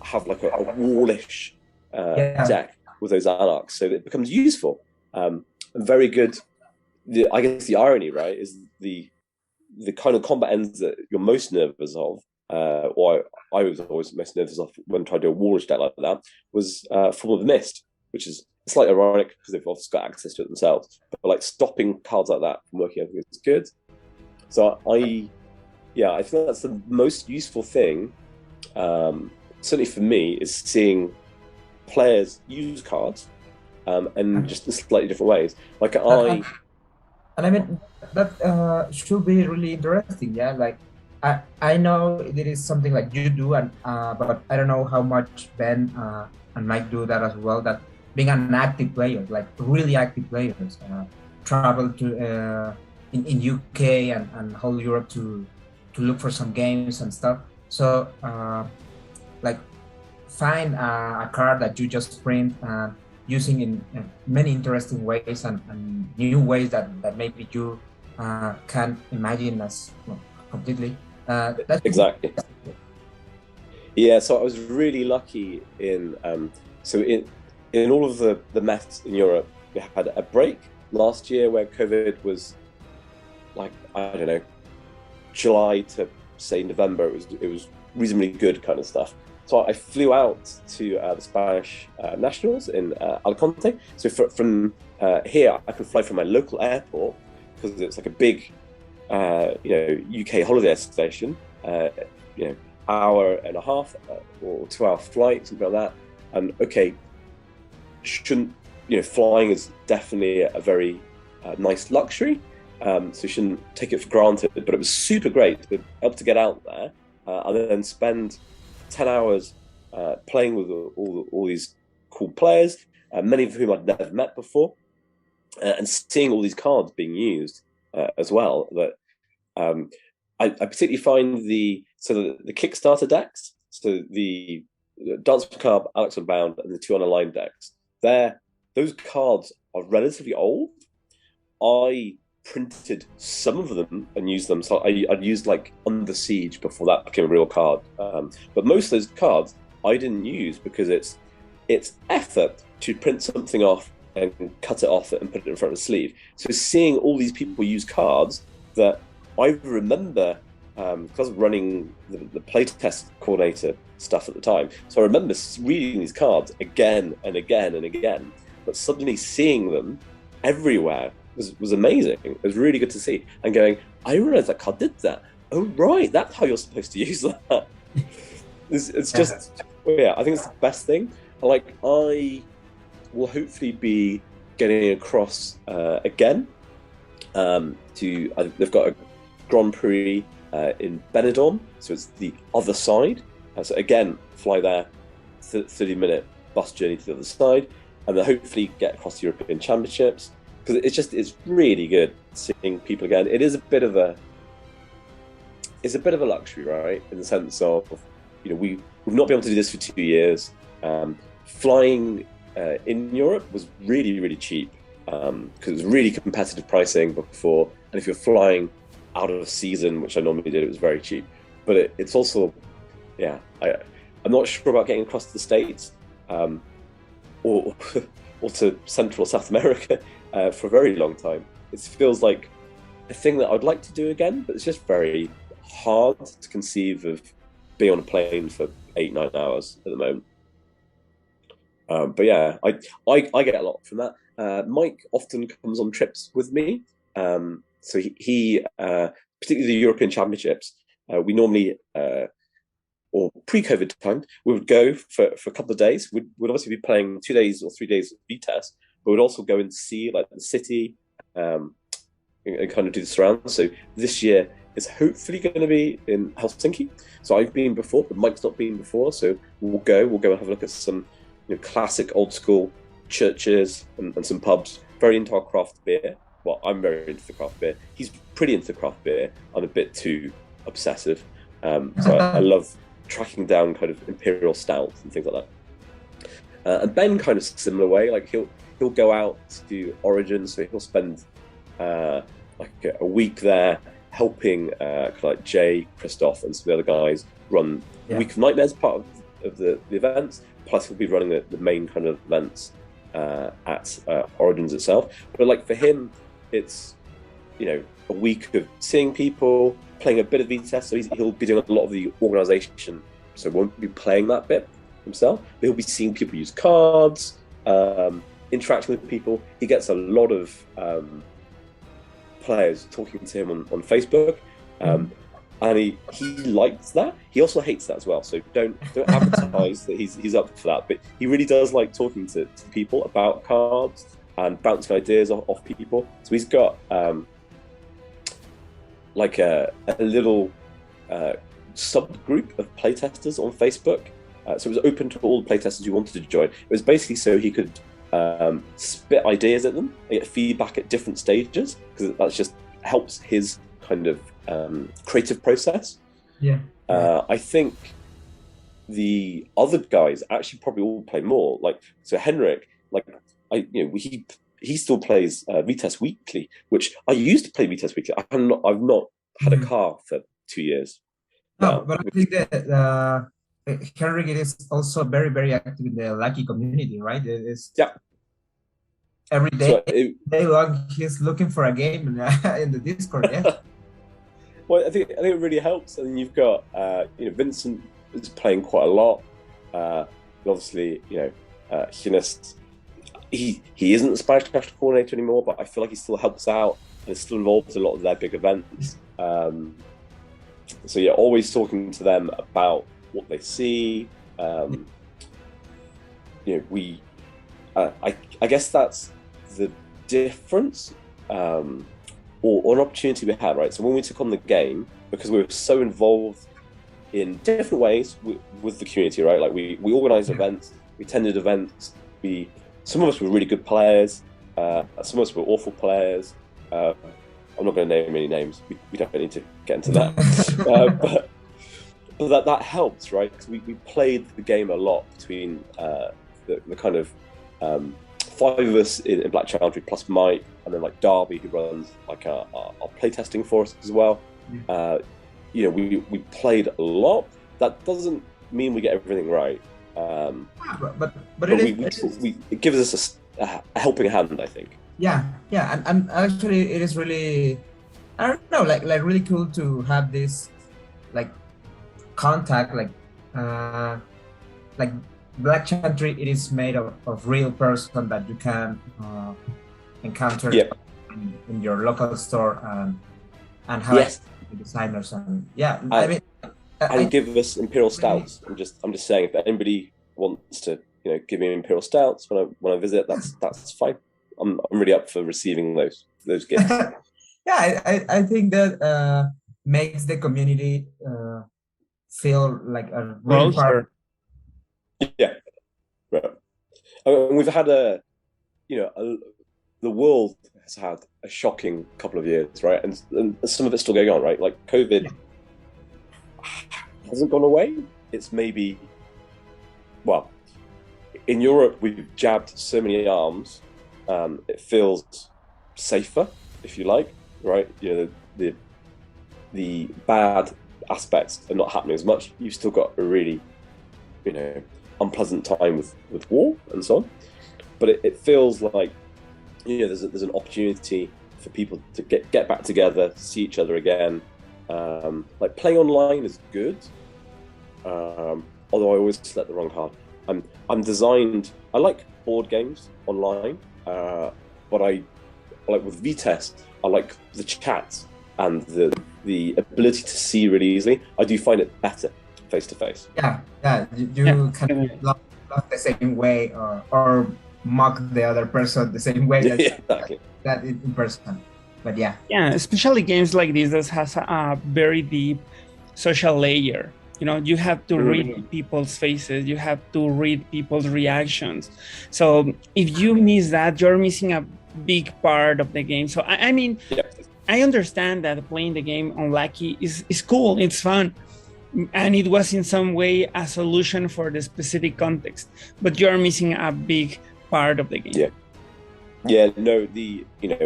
have like a wallish deck with those anarchs, so that it becomes useful. And very good. I guess the irony, right, is the kind of combat ends that you're most nervous of, or I was always most nervous of when trying to do a wallish deck like that, was Form of the Mist, which is slightly ironic because they've obviously got access to it themselves. But like stopping cards like that from working, I think is good. So I think that's the most useful thing, certainly for me, is seeing players use cards, and just in slightly different ways. Like
and I mean that should be really interesting. Yeah, like I know there is something like you do, and but I don't know how much Ben and Mike do that as well. That being an active player, like really active players, travel to in UK and whole Europe to look for some games and stuff. So like find a card that you just print using in many interesting ways and new ways that maybe you can't imagine as completely. That's
exactly. Yeah, so I was really lucky in in all of the mess in Europe. We had a break last year where COVID was like, I don't know, July to say November. It was reasonably good kind of stuff. So I flew out to the Spanish Nationals in Alicante. So from here, I could fly from my local airport because it's like a big, UK holiday destination. Hour and a half or 2-hour flight, something like that. And flying is definitely a very nice luxury. So you shouldn't take it for granted. But it was super great to be able to get out there and then spend 10 hours playing with all these cool players, many of whom I'd never met before, and seeing all these cards being used. as well. That I particularly find the Kickstarter decks, so the Dance Macabre, Alex Unbound, and the two unaligned decks. Those cards are relatively old. I printed some of them and used them. So I'd used like Under Siege before that became a real card. But most of those cards I didn't use because it's effort to print something off and cut it off and put it in front of the sleeve. So seeing all these people use cards that I remember, because I was running the playtest coordinator stuff at the time, so I remember reading these cards again and again and again, but suddenly seeing them everywhere was amazing. It was really good to see, and going, I realized that card did that. Oh right, that's how you're supposed to use that. It's just, well, yeah, I think it's the best thing. Like, I will hopefully be getting across again they've got a Grand Prix in Benidorm, so it's the other side. So again, fly there, 30-minute bus journey to the other side, and then hopefully get across the European Championships, because it's really good seeing people again. It is a bit of a luxury, right? In the sense of, we've not been able to do this for 2 years. Flying in Europe was really, really cheap, because it was really competitive pricing before, and if you're flying out of season, which I normally did, it was very cheap. But it's also, yeah, I'm not sure about getting across to the States or to Central or South America for a very long time. It feels like a thing that I'd like to do again, but it's just very hard to conceive of being on a plane for 8-9 hours at the moment. But yeah, I get a lot from that. Mike often comes on trips with me. So he particularly the European Championships, we normally, or pre-COVID time, we would go for a couple of days. We'd obviously be playing 2 days or 3 days of Vtes, but we'd also go and see like the city and kind of do the surrounds. So this year is hopefully going to be in Helsinki. So I've been before, but Mike's not been before. So we'll go and have a look at some classic old school churches and some pubs. Very into our craft beer. Well, I'm very into the craft beer. He's pretty into craft beer. I'm a bit too obsessive. So I love tracking down kind of imperial stouts and things like that. And Ben kind of similar way. Like he'll go out to Origin, so he'll spend like a week there helping kind of like Jay, Christoph, and some of the other guys run Week of Nightmares part of the events. Plus, he'll be running the main kind of events at Origins itself. But like for him, it's a week of seeing people, playing a bit of Vtes, so he'll be doing a lot of the organisation, so won't be playing that bit himself, but he'll be seeing people use cards, interacting with people. He gets a lot of players talking to him on Facebook, and he likes that. He also hates that as well, so don't advertise that he's up for that, but he really does like talking to people about cards and bouncing ideas off people. So he's got like a little subgroup of playtesters on Facebook. So it was open to all the playtesters who wanted to join. It was basically so he could spit ideas at them and get feedback at different stages, because that just helps his kind of creative process. I think the other guys actually probably all play more. Like, so Henrik, like he still plays Vtes weekly, which I used to play Vtes weekly. I've not had a car for 2 years.
No, but I think that Henrik is also very, very active in the Lucky community, right? Every day, day long, he's looking for a game in the Discord. Yeah.
Well, I think it really helps. And then you've got Vincent is playing quite a lot. Obviously, Hughes, he isn't the Spanish national coordinator anymore, but I feel like he still helps out and is still involved in a lot of their big events. So yeah, always talking to them about what they see. I guess that's the difference, or an opportunity we had, right? So when we took on the game, because we were so involved in different ways with the community, right? Like we organised events, we attended events, some of us were really good players, some of us were awful players, I'm not going to name any names. We don't need to get into that. But that helps, right? Because we played the game a lot between the kind of 5 of us in Black Foundry plus Mike, and then like Darby, who runs like our playtesting for us as well. We played a lot. That doesn't mean we get everything right. But it gives us a helping hand, I think.
Yeah, and actually it is really, I don't know, like really cool to have this like contact, like Black Chantry. It is made of real person that you can encounter in your local store and have designers and
and give us Imperial Stouts. I'm just saying, if anybody wants to give me Imperial Stouts when I visit, that's fine. I'm really up for receiving those gifts.
I think that makes the community feel like a real part.
Yeah, right. And we've had the world has had a shocking couple of years, right? And some of it's still going on, right? Like COVID hasn't gone away. It's maybe, well, in Europe we've jabbed so many arms. It feels safer, if you like, right? The bad aspects are not happening as much. You've still got a really, unpleasant time with war and so on. But it feels like, there's an opportunity for people to get back together, see each other again. Like playing online is good, although I always select the wrong card. I like board games online, but I like with Vtes, I like the chat and the ability to see really easily. I do find it better face to face.
Yeah, you kind of love the same way or mock the other person the same way that in person. But yeah,
especially games like this that has a very deep social layer. You have to read people's faces, you have to read people's reactions. So if you miss that, you're missing a big part of the game. So I mean, I understand that playing the game unlucky is cool, it's fun, and it was in some way a solution for the specific context, but you're missing a big part of the game.
No, the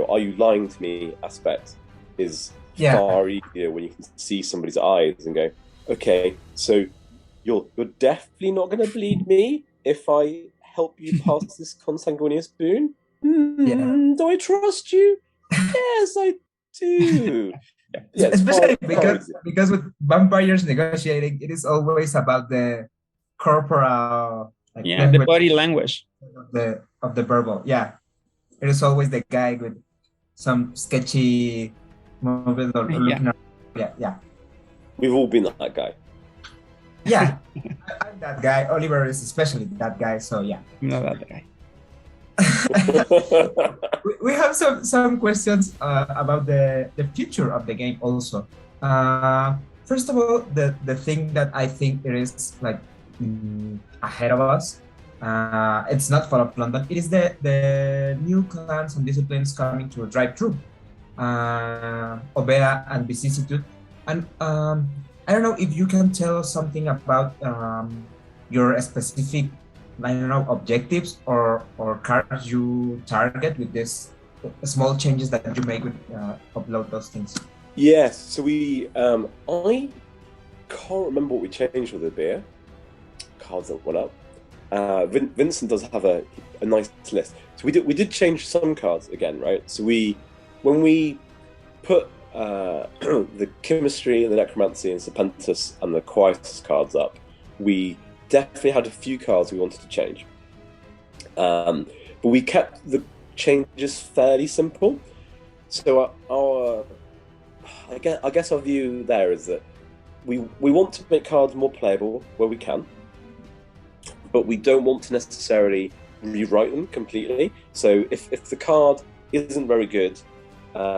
are you lying to me aspect is far easier when you can see somebody's eyes and go, okay, so you're definitely not going to bleed me if I help you pass this consanguineous boon. Do I trust you? Yes, I do.
Especially because with vampires negotiating, it is always about the corporal,
the body language
of the verbal. Yeah, it is always the guy with some sketchy movement or looking.
We've all been that guy.
Yeah, I'm that guy. Oliver is especially that guy. So yeah,
I'm not that guy.
We have some questions about the future of the game also. First of all, the thing that I think it is like ahead of us, it's not Fall of London. It is the new clans and disciplines coming to a drive-thru, Obera and Vicissitude. And I don't know if you can tell us something about your specific, objectives or cards you target with this small changes that you make with upload those things.
Yes, so we I can't remember what we changed with the beer cards that went up. Vincent does have a nice list. So we did change some cards again, right? So when we put the chemistry and the necromancy and Serpentis and the quietus cards up, we definitely had a few cards we wanted to change, but we kept the changes fairly simple. So I guess our view there is that we want to make cards more playable where we can, but we don't want to necessarily rewrite them completely. So if the card isn't very good,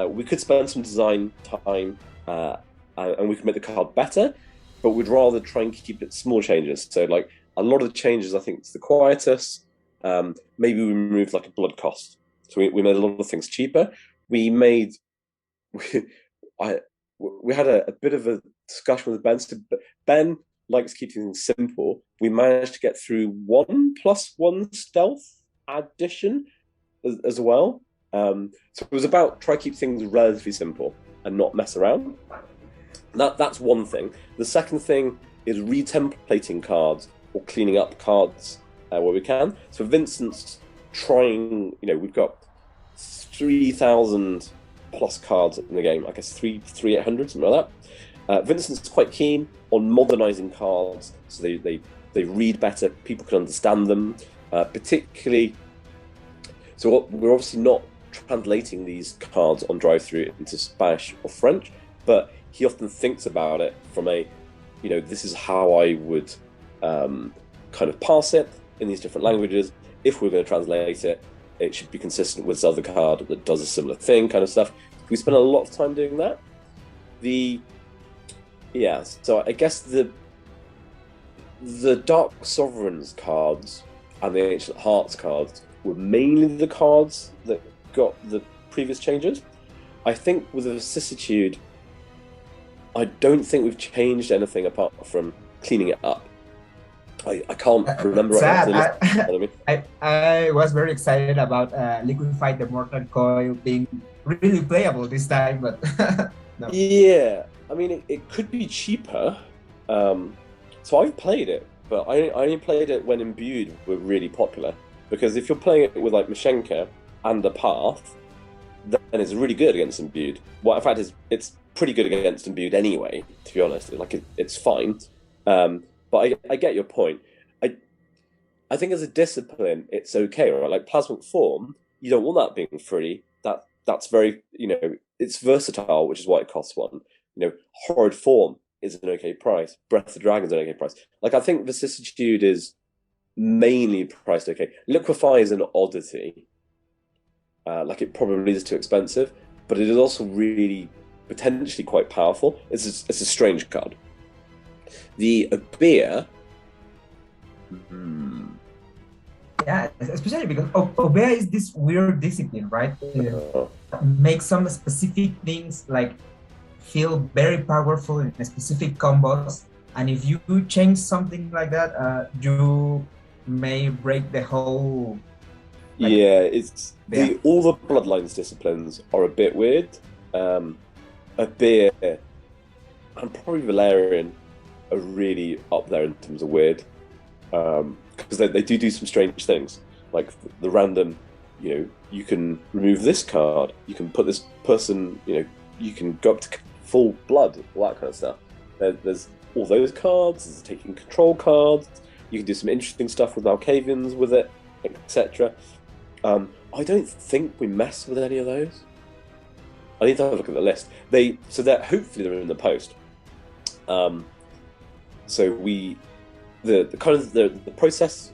we could spend some design time and we can make the card better, but we'd rather try and keep it small changes. So like a lot of the changes, I think it's the quietus. Maybe we removed like a blood cost. So we made a lot of things cheaper. We made we had a bit of a discussion with Ben. So Ben likes keeping things simple. We managed to get through 1+1 stealth addition as well. So it was about try to keep things relatively simple and not mess around. That's one thing. The second thing is retemplating cards or cleaning up cards where we can. So for instance, trying, we've got 3,000 plus cards in the game. I guess 3,800, something like that. Vincent's quite keen on modernizing cards so they read better, people can understand them, particularly. So we're obviously not translating these cards on drive-through into Spanish or French, but he often thinks about it from this is how I would kind of pass it in these different languages. If we're going to translate it, it should be consistent with this other card that does a similar thing, kind of stuff. We spend a lot of time doing that. So I guess the Dark Sovereigns cards and the Ancient Hearts cards were mainly the cards that got the previous changes. I think with the vicissitude, I don't think we've changed anything apart from cleaning it up. I can't remember right now.
I was very excited about Liquefy the Mortal Coil being really playable this time, but no.
Yeah, I mean, it could be cheaper. So I've played it, but I only played it when Imbued were really popular. Because if you're playing it with like Mashenka and the Path, then it's really good against Imbued. Well, in fact, it's pretty good against Imbued anyway, to be honest. It's fine. But I get your point. I think as a discipline, it's okay, right? Like Plasmic Form, you don't want that being free. That's very, it's versatile, which is why it costs one. Horrid Form is an okay price. Breath of the Dragon is an okay price. I think Vicissitude is mainly priced okay. Liquefy is an oddity. It probably is too expensive, but it is also really potentially quite powerful. It's a strange card. The Abir.
Yeah, especially because Obea is this weird discipline, right? Make some specific things feel very powerful in specific combos, and if you change something like that, you may break the whole.
All the Bloodlines disciplines are a bit weird. Abir and probably Valerian are really up there in terms of weird, because they do some strange things, like the random, you can remove this card, you can put this person, you can go up to full blood, all that kind of stuff. There's all those cards, there's taking control cards, you can do some interesting stuff with Malkavians with it, etc. I don't think we mess with any of those. I need to have a look at the list. Hopefully they're in the post. So the process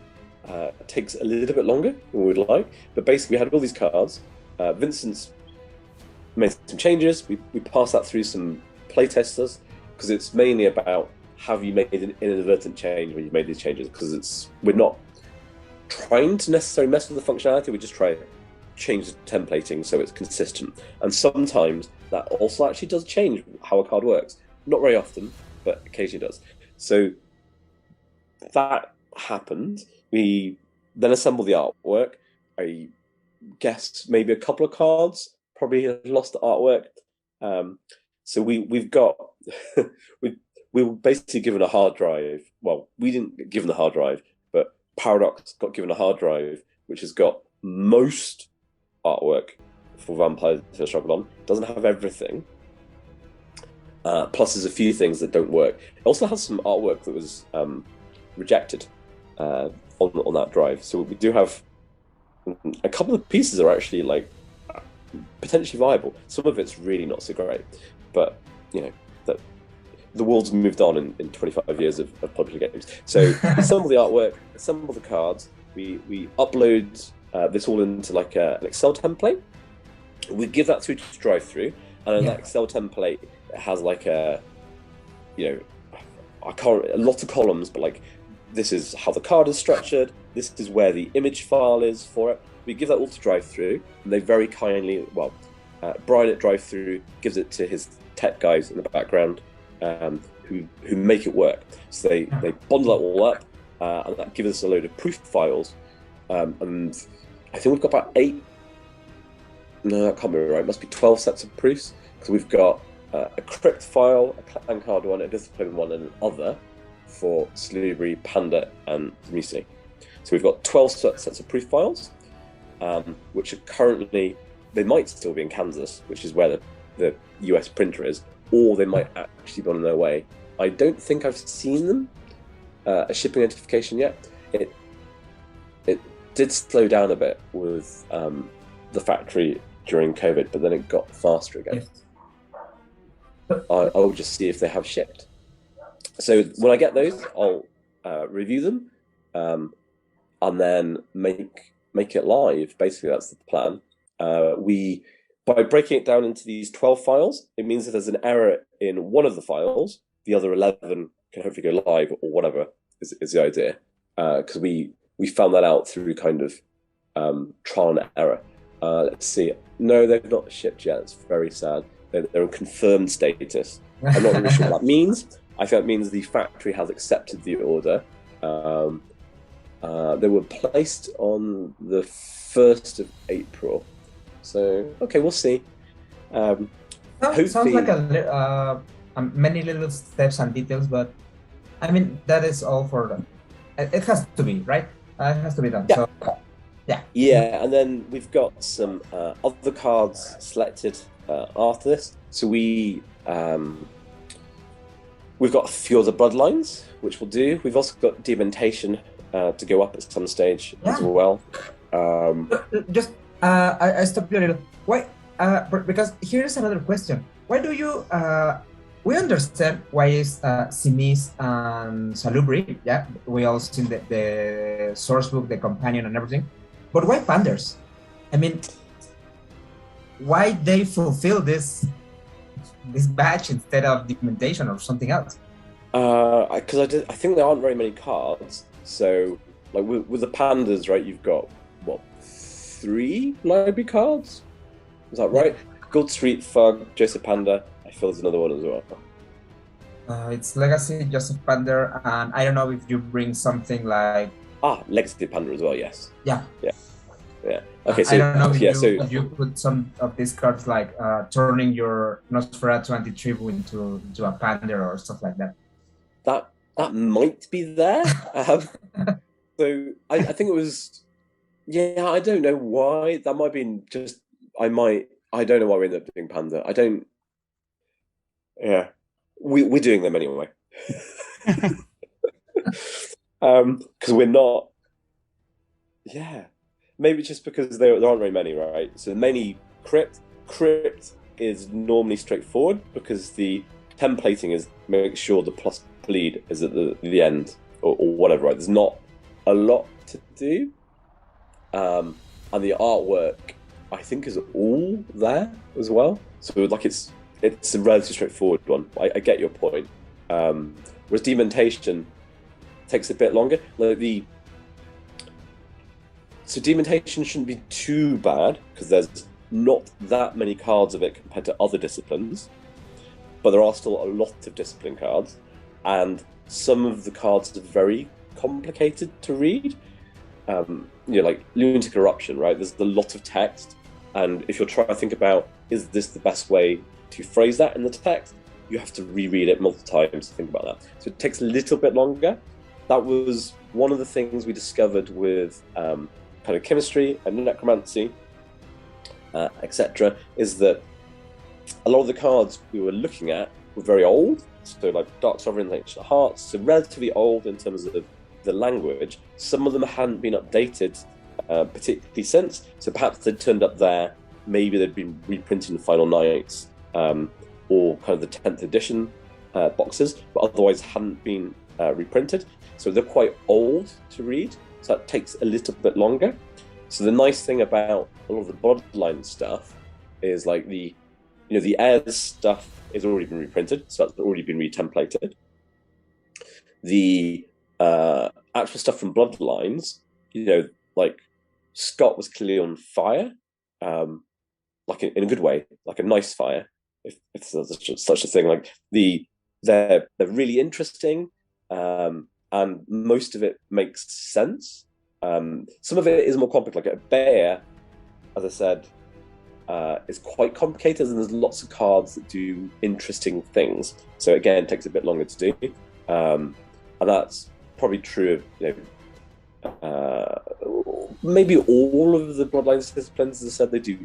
takes a little bit longer than we would like, but basically we had all these cards. Vincent's made some changes. We passed that through some playtesters because it's mainly about have you made an inadvertent change when you've made these changes, because we're not trying to necessarily mess with the functionality, we just try to change the templating so it's consistent. And sometimes that also actually does change how a card works. Not very often, but occasionally does. So that happened. We then assembled the artwork. I guess maybe a couple of cards probably lost the artwork. So we've got we were basically given a hard drive. Well, we didn't get given the hard drive, but Paradox got given a hard drive which has got most artwork for Vampires to struggle on. Doesn't have everything. Plus, there's a few things that don't work. It also has some artwork that was rejected on that drive. So we do have a couple of pieces are actually potentially viable. Some of it's really not so great, but the world's moved on in 25 years of publishing games. So assemble the artwork, assemble the cards. We upload this all into an Excel template. We give that through to drive-through, and in that Excel template it has a lot of columns, but this is how the card is structured. This is where the image file is for it. We give that all to drive-through, and they very kindly, Brian at drive-through gives it to his tech guys in the background, who make it work. So they bundle it all up, and that gives us a load of proof files. And I think we've got about 8. No, that can't be right. It must be 12 sets of proofs, because we've got a crypt file, a clan card one, a discipline one, and an other for Sobre, Panda, and Musi. So we've got 12 sets of proof files, which are currently, they might still be in Kansas, which is where the US printer is, or they might actually be on their way. I don't think I've seen them a shipping notification yet. It did slow down a bit with the factory during COVID, but then it got faster again.
Yes.
I'll just see if they have shipped. So when I get those, I'll review them, and then make it live. Basically, that's the plan. By breaking it down into these 12 files, it means that there's an error in one of the files, the other 11 can hopefully go live, or whatever is the idea. Because we found that out through kind of trial and error. Let's see. No, they've not shipped yet. It's very sad. They're in confirmed status. I'm not really sure what that means. I think that means the factory has accepted the order. They were placed on the 1st of April. So, okay, we'll see.
Sounds like many little steps and details, but I mean, that is all for them. It has to be, right? It has to be done.
Yeah.
So, yeah.
Yeah, and then we've got some other cards selected after this. So we've got a few other bloodlines, which we'll do. We've also got dementation to go up at some stage as well.
Just I stopped you a little. Why? Because here's another question. Why do you? We understand why is Simis and Salubri. Yeah, we all seen the source book, the companion, and everything. But why Panders? I mean, why they fulfill this badge instead of documentation or something else?
Because I think there aren't very many cards. So, like with the Pandas, right? You've got what, 3 library cards? Is that right? Gold Street, Fug, Joseph Panda. I feel there's another one as well.
It's Legacy, Joseph Panda, and I don't know if you bring something like
Legacy Panda as well. Yes.
Yeah.
Okay, so
I don't know if you put some of these cards like turning your Nosferatu anti-tribu into a Panda or stuff like that.
That might be there. So I think it was. Yeah, I don't know why. That might be just. I don't know why we ended up doing Panda. I don't. Yeah, we're doing them anyway. Because we're not. Yeah, maybe just because there aren't very many, right? So mainly crypt is normally straightforward because the templating is make sure the plus bleed is at the end or whatever. Right? There's not a lot to do, and the artwork I think is all there as well. So like it's a relatively straightforward one. I get your point. Whereas dementation takes a bit longer. Like so dementation shouldn't be too bad because there's not that many cards of it compared to other disciplines, but there are still a lot of discipline cards, and some of the cards are very complicated to read. Like lunatic eruption, right? There's a lot of text, and if you're trying to think about is this the best way to phrase that in the text, you have to reread it multiple times to think about that. So it takes a little bit longer. That was one of the things we discovered with kind of chemistry and necromancy, etc., is that a lot of the cards we were looking at were very old. So like Dark Sovereign, Ancient Hearts, so relatively old in terms of the language. Some of them hadn't been updated particularly since, so perhaps they'd turned up there, maybe they'd been reprinted in Final Nights or kind of the 10th edition boxes, but otherwise hadn't been reprinted. So they're quite old to read, so that takes a little bit longer. So the nice thing about a lot of the bloodline stuff is like the heirs stuff has already been reprinted, so that's already been retemplated. The actual stuff from bloodlines, like Scott was clearly on fire. like in a good way, like a nice fire, if there's such a thing. Like they're really interesting, and most of it makes sense. Some of it is more complex. Like a bear, as I said, is quite complicated, and there's lots of cards that do interesting things. So again, it takes a bit longer to do, and that's probably true of maybe all of the Bloodlines disciplines. As I said, they do.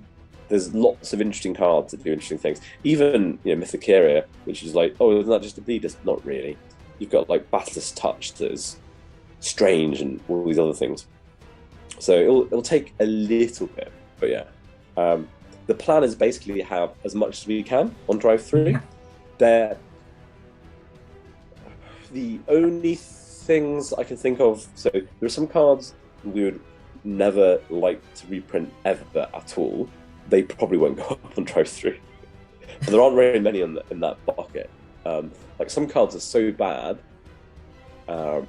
There's lots of interesting cards that do interesting things. Even Mythicaria, which is like, oh, isn't that just a bleed? Not really. You've got like Bathurst Touch that is strange and all these other things. So it'll take a little bit, but yeah. The plan is basically to have as much as we can on drive through. They're the only things I can think of. So there are some cards we would never like to reprint ever at all. They probably won't go up on drive through. But there aren't very many in that bucket. Like some cards are so bad, so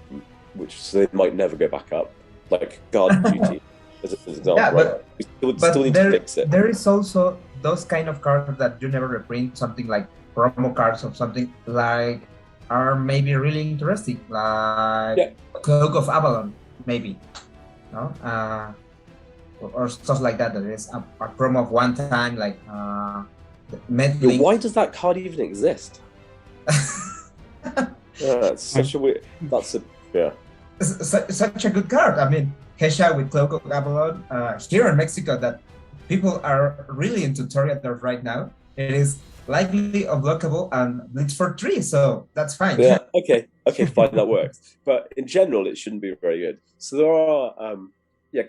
they might never go back up. Like Guard Duty, as an example. Yeah, but, right? still need to fix it.
There is also those kind of cards that you never reprint, something like promo cards or something like are maybe really interesting, like Cloak of Avalon, maybe, no? Or stuff like that. That is a promo of one time, like
meddling. Why does that card even exist? It's such a weird.
Such a good card. I mean, Hesha with Cloak of Avalon here in Mexico, that people are really into Toreador right now. It is likely unblockable and bleeds for 3, so that's fine.
Yeah. Okay. Fine. That works. But in general, it shouldn't be very good. So there are.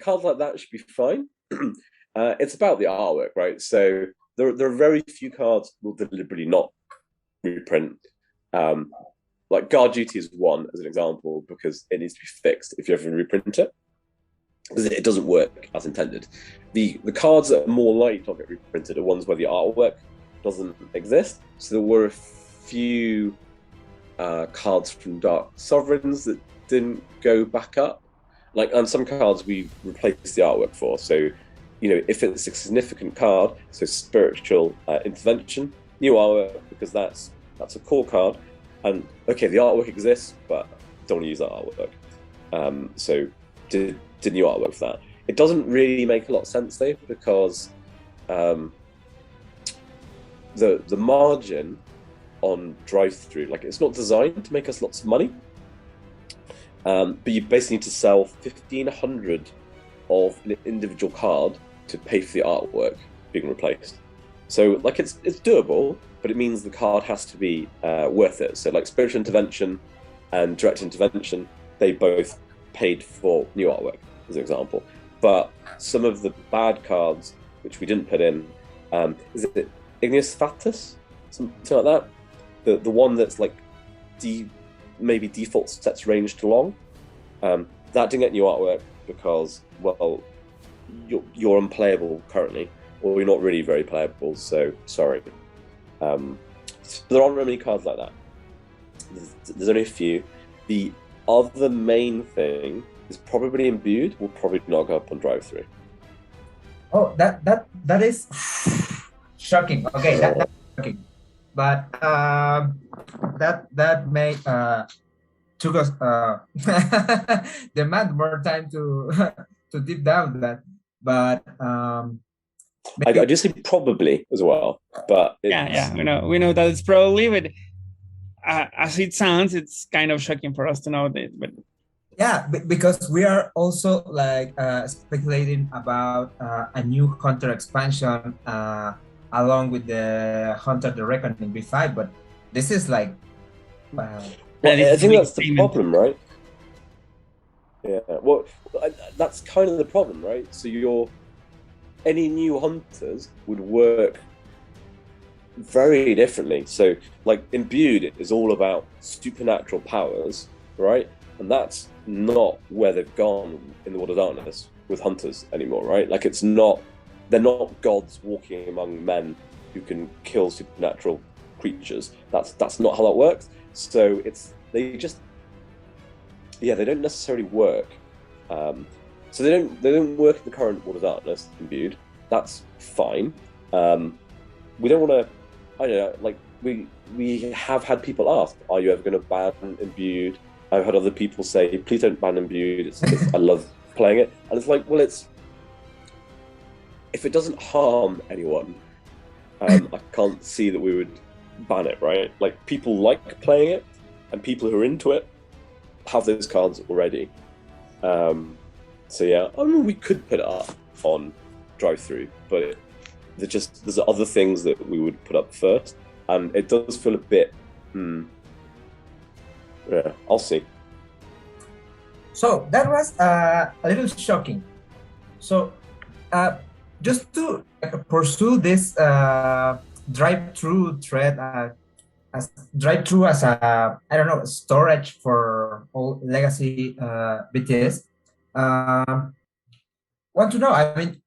Cards like that should be fine. It's about the artwork, right? So there are very few cards we'll deliberately not reprint. Like Guard Duty is one as an example, because it needs to be fixed if you ever reprint it, because it doesn't work as intended. The cards that are more likely to get reprinted are ones where the artwork doesn't exist. So there were a few cards from Dark Sovereigns that didn't go back up. Like, and some cards we replaced the artwork for. So, if it's a significant card, so Spiritual Intervention, new artwork, because that's a core card. And okay, the artwork exists, but don't want to use that artwork. So did new artwork for that. It doesn't really make a lot of sense though, because the margin on drive-through, like, it's not designed to make us lots of money. But you basically need to sell 1,500 of an individual card to pay for the artwork being replaced. So, like, it's doable, but it means the card has to be worth it. So, like, Spiritual Intervention and Direct Intervention, they both paid for new artwork, as an example. But some of the bad cards, which we didn't put in, is it Igneous Vtes? Something like that? The one that's, like, maybe default sets range to long. That didn't get new artwork because, well, you're unplayable currently, or you're not really very playable, so sorry. There aren't many cards like that. There's only a few. The other main thing is probably Imbued will probably not go up on drive-through.
Oh, that is shocking. Okay, that's shocking. But that may took us demand more time to deep down that. But
I just say probably as well. But
we know that it's probably, but as it sounds, it's kind of shocking for us to know this. But
yeah, because we are also like speculating about a new Hunter expansion along with the Hunter the Reckoning V5, but this is like
I think that's the problem, right? Yeah, well, that's kind of the problem, right? So any new hunters would work very differently. So, like, Imbued is all about supernatural powers, right? And that's not where they've gone in the World of Darkness with hunters anymore, right? Like, they're not gods walking among men who can kill supernatural creatures. That's not how that works. So they don't necessarily work. So they don't work in the current World of Darkness Imbued. That's fine. We don't want to. I don't know. Like we have had people ask, "Are you ever going to ban imbued?" I've had other people say, "Please don't ban imbued. I love playing it," and it's like, well, if it doesn't harm anyone, I can't see that we would ban it, right? Like, people like playing it, and people who are into it have those cards already. So yeah, I mean, we could put it up on drive-through, but there's other things that we would put up first, and it does feel a bit. Yeah, I'll see.
So that was a little shocking. So just to pursue this drive-through thread, as drive-through as a, I don't know, storage for all legacy Vtes. Want to know? I mean,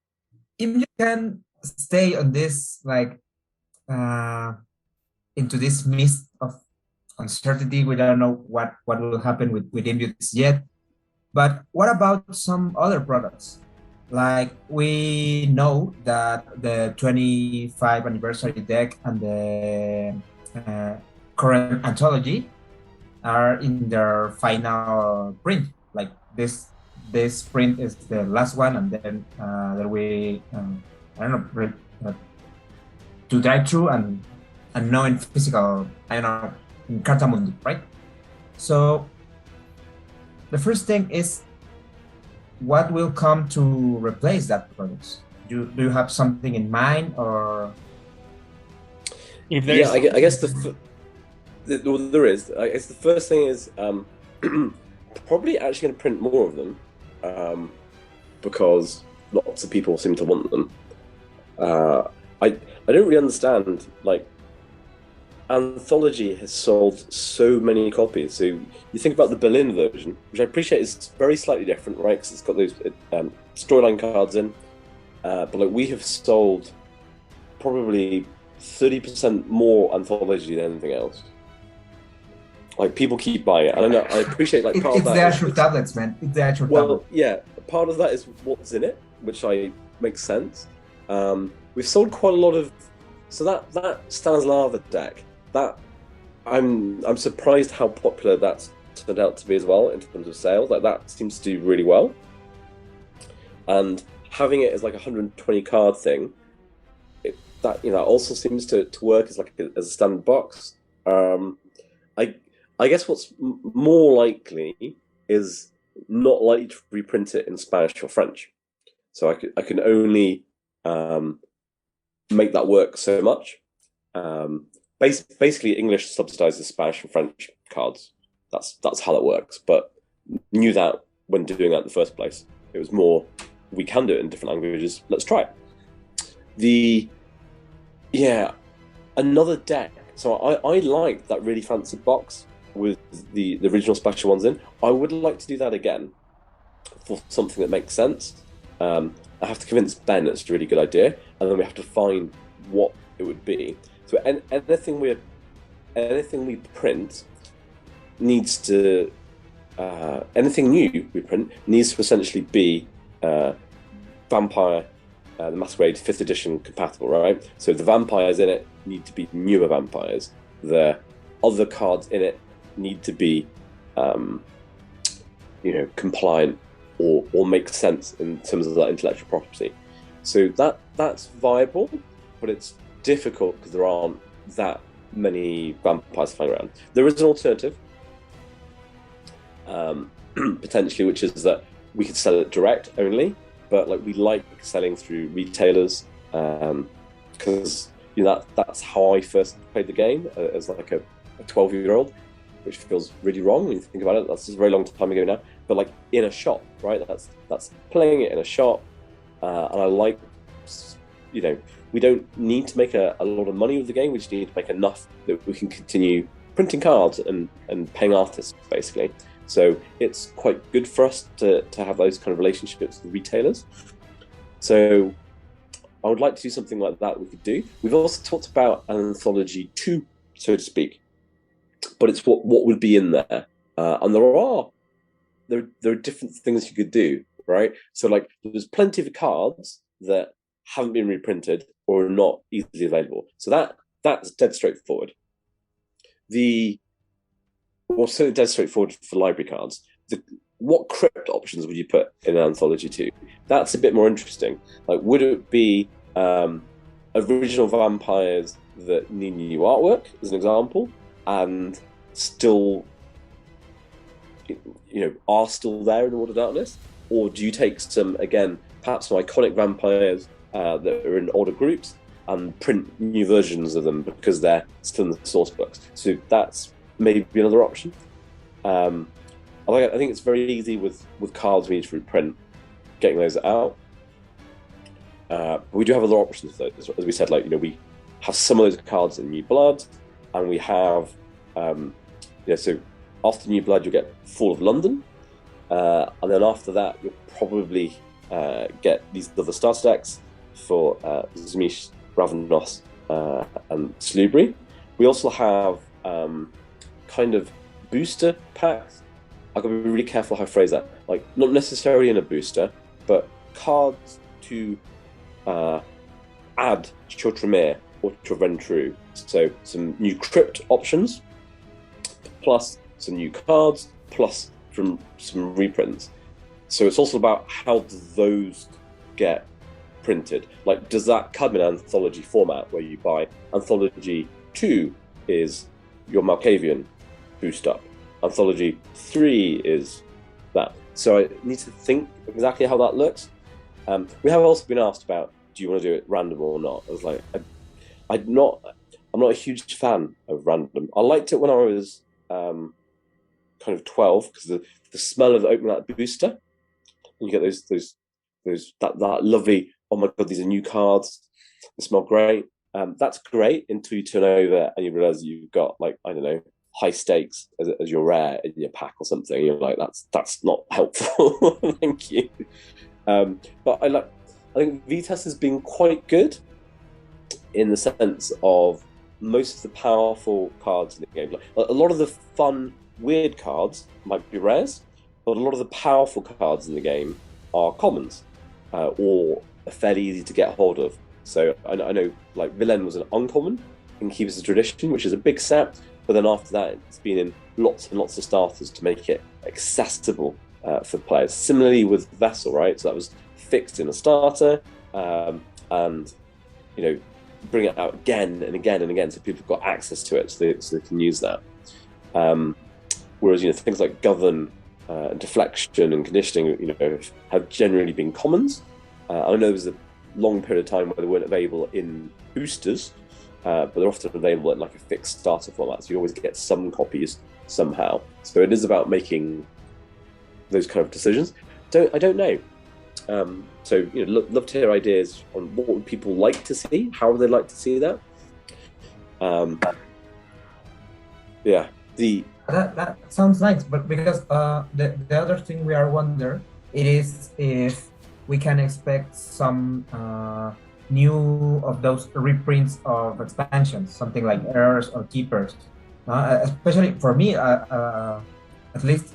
if you can stay on this, like, into this mist of uncertainty, we don't know what will happen with Imbutes yet. But what about some other products? Like, we know that the 25 anniversary deck and the current anthology are in their final print. Like, this print is the last one, and then there we I don't know, to drive through and know in physical, I don't know, in Cartamundi, right? So the first thing is, what will come to replace that product? Do you have something in mind, or?
If there is,
I guess there is. I guess the first thing is probably actually going to print more of them, because lots of people seem to want them. I don't really understand, like, Anthology has sold so many copies. So you think about the Berlin version, which I appreciate is very slightly different, right? Because it's got those storyline cards in. But like, we have sold probably 30% more Anthology than anything else. Like, people keep buying it. I don't know. I appreciate, like, part of that.
It's the actual tablets, man. It's the actual tablet.
Yeah. Part of that is what's in it, which makes sense. We've sold quite a lot of. So that Stanislava deck. That I'm surprised how popular that's turned out to be as well in terms of sales. Like, that seems to do really well, and having it as like a 120 card thing, that also seems to work as a standard box. I guess what's more likely is not likely to reprint it in Spanish or French, so I can only make that work so much. Basically, English subsidizes Spanish and French cards. That's how that works. But knew that when doing that in the first place. It was more, we can do it in different languages. Let's try it. Another deck. So I like that really fancy box with the original special ones in. I would like to do that again for something that makes sense. I have to convince Ben it's a really good idea, and then we have to find what it would be. So anything we print needs to anything new we print needs to essentially be Vampire the Masquerade 5th edition compatible, right? So the vampires in it need to be newer vampires. The other cards in it need to be compliant or make sense in terms of that intellectual property. So that's viable, but it's difficult because there aren't that many vampires flying around. There is an alternative, potentially, which is that we could sell it direct only, but like, we like selling through retailers, because that's how I first played the game as like a 12-year-old, which feels really wrong when you think about it. That's just a very long time ago now. But like, in a shop, right? That's playing it in a shop, and I like, we don't need to make a lot of money with the game. We just need to make enough that we can continue printing cards and paying artists, basically. So it's quite good for us to have those kind of relationships with retailers. So I would like to do something like that we could do. We've also talked about an Anthology 2, so to speak, but it's what would be in there. And there are different things you could do, right? So like, there's plenty of cards that haven't been reprinted or are not easily available. So that's dead straightforward. Also dead straightforward for library cards. What crypt options would you put in Anthology 2? That's a bit more interesting. Like, would it be original vampires that need new artwork, as an example, and still, are still there in the World of Darkness? Or do you take some, again, perhaps some iconic vampires that are in older groups and print new versions of them because they're still in the source books? So that's maybe another option. I think it's very easy with cards we need to reprint, getting those out. But we do have other options, though. As we said, we have some of those cards in New Blood, and we have, so after New Blood, you'll get Fall of London, and then after that, you'll probably get these other starter decks for Zmish, Ravenos, and Slubry. We also have kind of booster packs. I've got to be really careful how I phrase that. Like, not necessarily in a booster, but cards to add to your Tremere or to Ventru. So some new crypt options, plus some new cards, plus from some reprints. So it's also about how do those get printed. Like, does that come in anthology format where you buy Anthology 2 is your Malkavian boost up, Anthology 3 is that. So I need to think exactly how that looks. We have also been asked about, do you want to do it random or not? I was like, I'm not a huge fan of random. I liked it when I was kind of 12 because the smell of opening that booster, you get that lovely, oh my god, these are new cards, they smell great. That's great until you turn over and you realize you've got, like, I don't know, high stakes as your rare in your pack or something. You're like, that's not helpful. Thank you. But I think Vtes has been quite good in the sense of most of the powerful cards in the game. Like, a lot of the fun, weird cards might be rares, but a lot of the powerful cards in the game are commons or are fairly easy to get hold of. So I know, like, Villain was an uncommon in Keepers of Tradition, which is a big set, but then after that, it's been in lots and lots of starters to make it accessible for players. Similarly with Vessel, right? So that was fixed in a starter, and bring it out again and again and again, so people have got access to it, so they can use that. Whereas things like Govern, Deflection, and Conditioning, have generally been commons. I know there was a long period of time where they weren't available in boosters, but they're often available in like a fixed starter format, so you always get some copies somehow. So it is about making those kind of decisions. I don't know. So love to hear ideas on what would people like to see, how would they like to see that.
That sounds nice, but because the other thing we are wondering is if we can expect some new of those reprints of expansions, something like Errors or Keepers. Especially for me, at least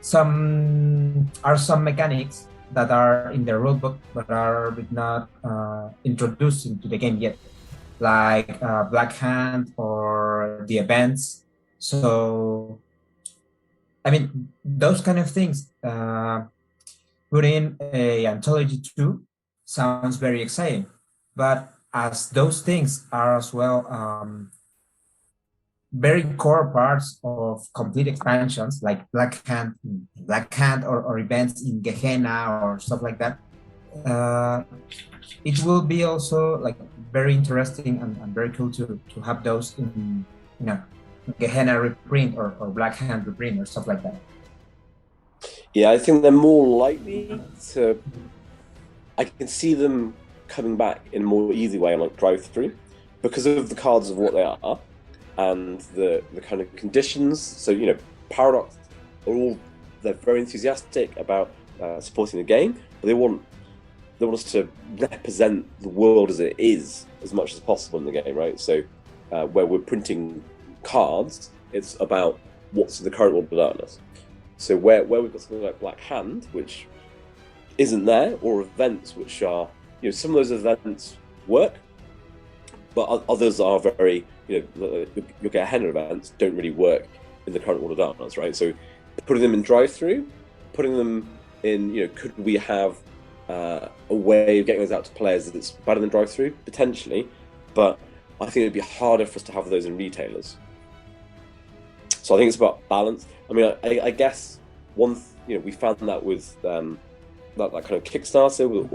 some mechanics that are in the rulebook but are not introduced into the game yet, like Black Hand or the events. So, I mean, those kind of things put in a Anthology 2 sounds very exciting. But as those things are as well very core parts of complete expansions, like Black Hand or events in Gehenna or stuff like that, it will be also like very interesting and very cool to have those in Gehenna reprint or Black Hand reprint or stuff like that.
Yeah, I think they're more likely to. I can see them coming back in a more easy way on like drive-through because of the cards of what they are and the kind of conditions. So Paradox they're very enthusiastic about supporting the game, but they want us to represent the world as it is as much as possible in the game, right? So where we're printing cards, it's about what's in the current World of Darkness. So where we've got something like Black Hand, which isn't there, or events which are, some of those events work, but others are very, you know, you'll get ahead of events don't really work in the current order does, right? So putting them in drive-through, putting them in, you know, could we have a way of getting those out to players that's better than drive-through? Potentially, but I think it'd be harder for us to have those in retailers. So I think it's about balance. I mean, I guess we found that with that kind of Kickstarter with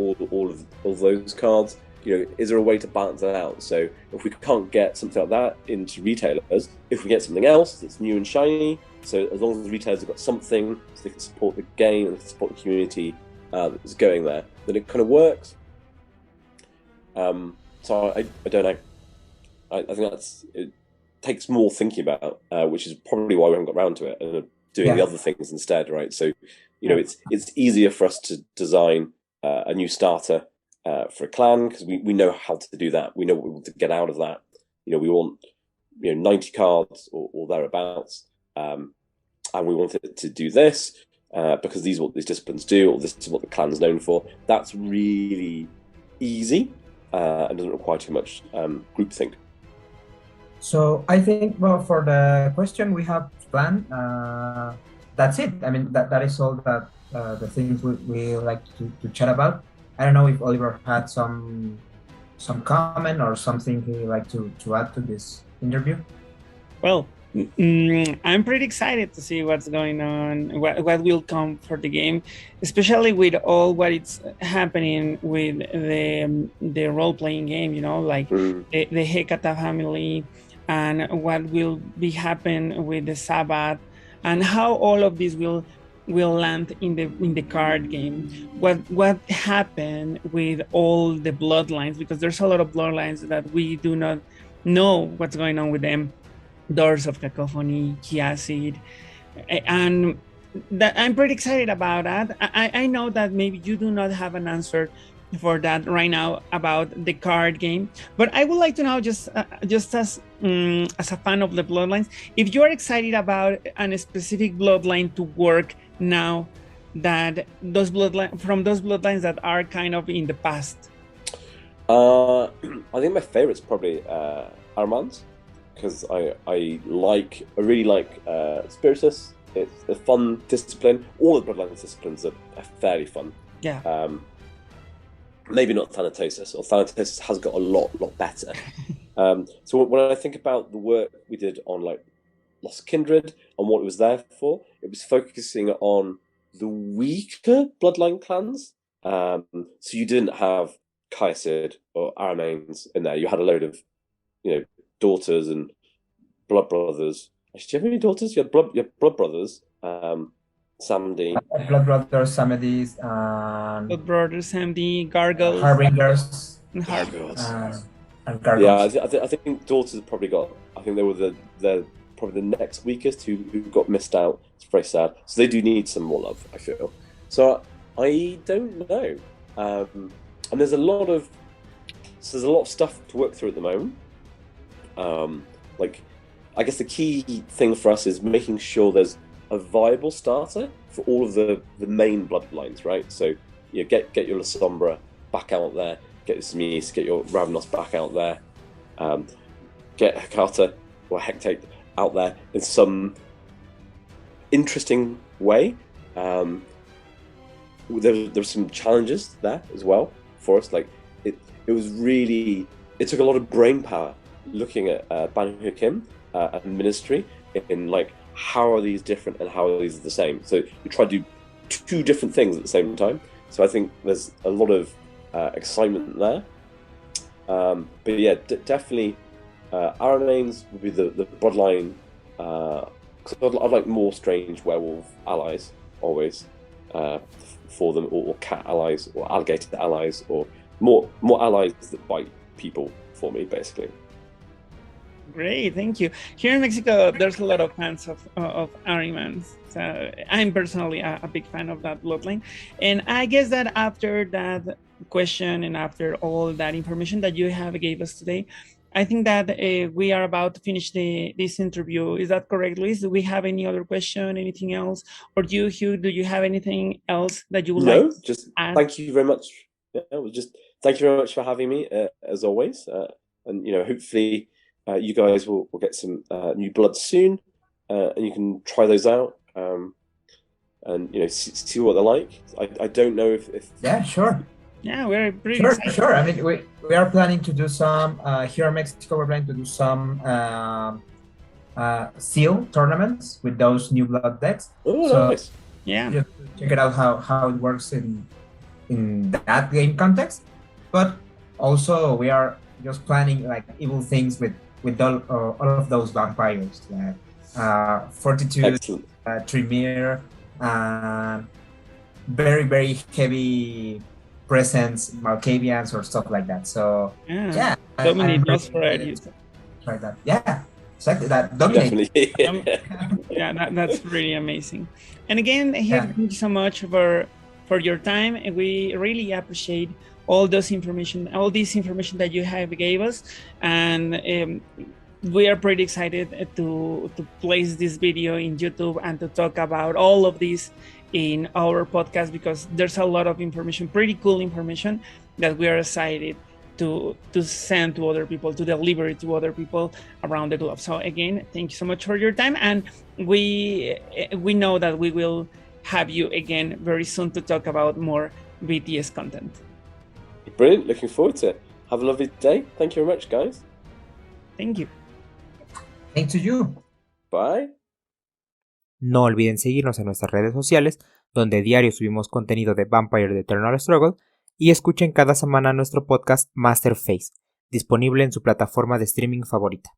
all those cards. You know, is there a way to balance that out? So if we can't get something like that into retailers, if we get something else that's new and shiny, so as long as the retailers have got something so they can support the game and support the community that's going there, then it kind of works. So I don't know. I think it takes more thinking about, which is probably why we haven't got around to it and doing the other things instead, right? So, you know, it's easier for us to design a new starter for a clan because we know how to do that. We know what we want to get out of that. You know, we want 90 cards or thereabouts, and we want it to do this because these are what these disciplines do, or this is what the clan's known for. That's really easy and doesn't require too much groupthink.
So I think, well, for the question we have planned, that's it. I mean, that is all that the things we like to chat about. I don't know if Oliver had some comment or something he'd like to add to this interview.
Well, I'm pretty excited to see what's going on, what will come for the game, especially with all what is happening with the role-playing game, you know, like the Hekata family, and what will be happen with the Sabbath, and how all of this will land in the card game. What happened with all the bloodlines, because there's a lot of bloodlines that we do not know what's going on with them. Doors of Cacophony, Chiacid, and that I'm pretty excited about that. I know that maybe you do not have an answer for that right now about the card game, but I would like to know, just as a fan of the bloodlines, if you are excited about a specific bloodline to work now, that those bloodlines that are kind of in the past.
I think my favorite's probably Armand's, because I really like Spiritus. It's a fun discipline. All the bloodline disciplines are fairly fun.
Yeah.
Maybe not Thanatosis, or Thanatosis has got a lot better. So when I think about the work we did on like Lost Kindred and what it was there for, it was focusing on the weaker bloodline clans. So you didn't have Chiacid or Aramanes in there. You had a load of, daughters and blood brothers. Actually, do you have any daughters? You had blood brothers. Samedi.
Blood brothers, Samedis,
Blood brothers, Samedi, Gargles.
Harbingers.
And Harbingers.
And Gargles.
Yeah, I think daughters probably got. I think they were the probably the next weakest who got missed out. It's very sad. So they do need some more love, I feel. So I don't know. And there's a lot of stuff to work through at the moment. I guess the key thing for us is making sure there's a viable starter for all of the main bloodlines, right? So get your La Sombra back out there, get your Smies, get your Ravenos back out there, get Hecata or Hectate out there in some interesting way. There's some challenges there as well for us. Like it took a lot of brain power looking at Ban Kim and Ministry in how are these different and how are these the same. So you try to do two different things at the same time. So I think there's a lot of excitement there. But yeah, definitely Aramanes would be the bloodline. Because I'd like more strange werewolf allies always for them, or cat allies, or alligator allies, or more allies that bite people for me, basically.
Great, thank you. Here in Mexico, there's a lot of fans of Arimans. So I'm personally a big fan of that bloodline. And I guess that after that question and after all that information that you have gave us today, I think that we are about to finish this interview. Is that correct, Luis? Do we have any other question, anything else? Or do you, Hugh, do you have anything else that you would like to add?
Thank you very much. Thank you very much for having me, as always. and hopefully you guys will get some new blood soon, and you can try those out, and see what they're like. I don't know if
yeah, sure.
Yeah, we're pretty
Sure,
excited.
sure. I mean, we are planning to do some here in Mexico. We're planning to do some seal tournaments with those new blood decks.
Oh,
so
nice.
Yeah.
Just check it out how it works in that game context. But also we are just planning like evil things with all of those vampires, like Fortitude, Tremere, very very heavy presence Malkavians or stuff like that. So yeah,
Dominate those varieties.
Try that. Yeah, exactly that. Dominate.
Yeah, that's really amazing. And again, thank you so much for your time, and we really appreciate all this information that you have gave us, and we are pretty excited to place this video in YouTube and to talk about all of this in our podcast, because there's a lot of information, pretty cool information, that we are excited to send to other people, to deliver it to other people around the globe. So again, thank you so much for your time, and we know that we will have you again very soon to talk about more Vtes content.
Brilliant, looking forward to it. Have a lovely day. Thank you very much, guys.
Thank you.
Thanks to you.
Bye.
No olviden seguirnos en nuestras redes sociales, donde diario subimos contenido de Vampire the Eternal Struggle, y escuchen cada semana nuestro podcast Master Face, disponible en su plataforma de streaming favorita.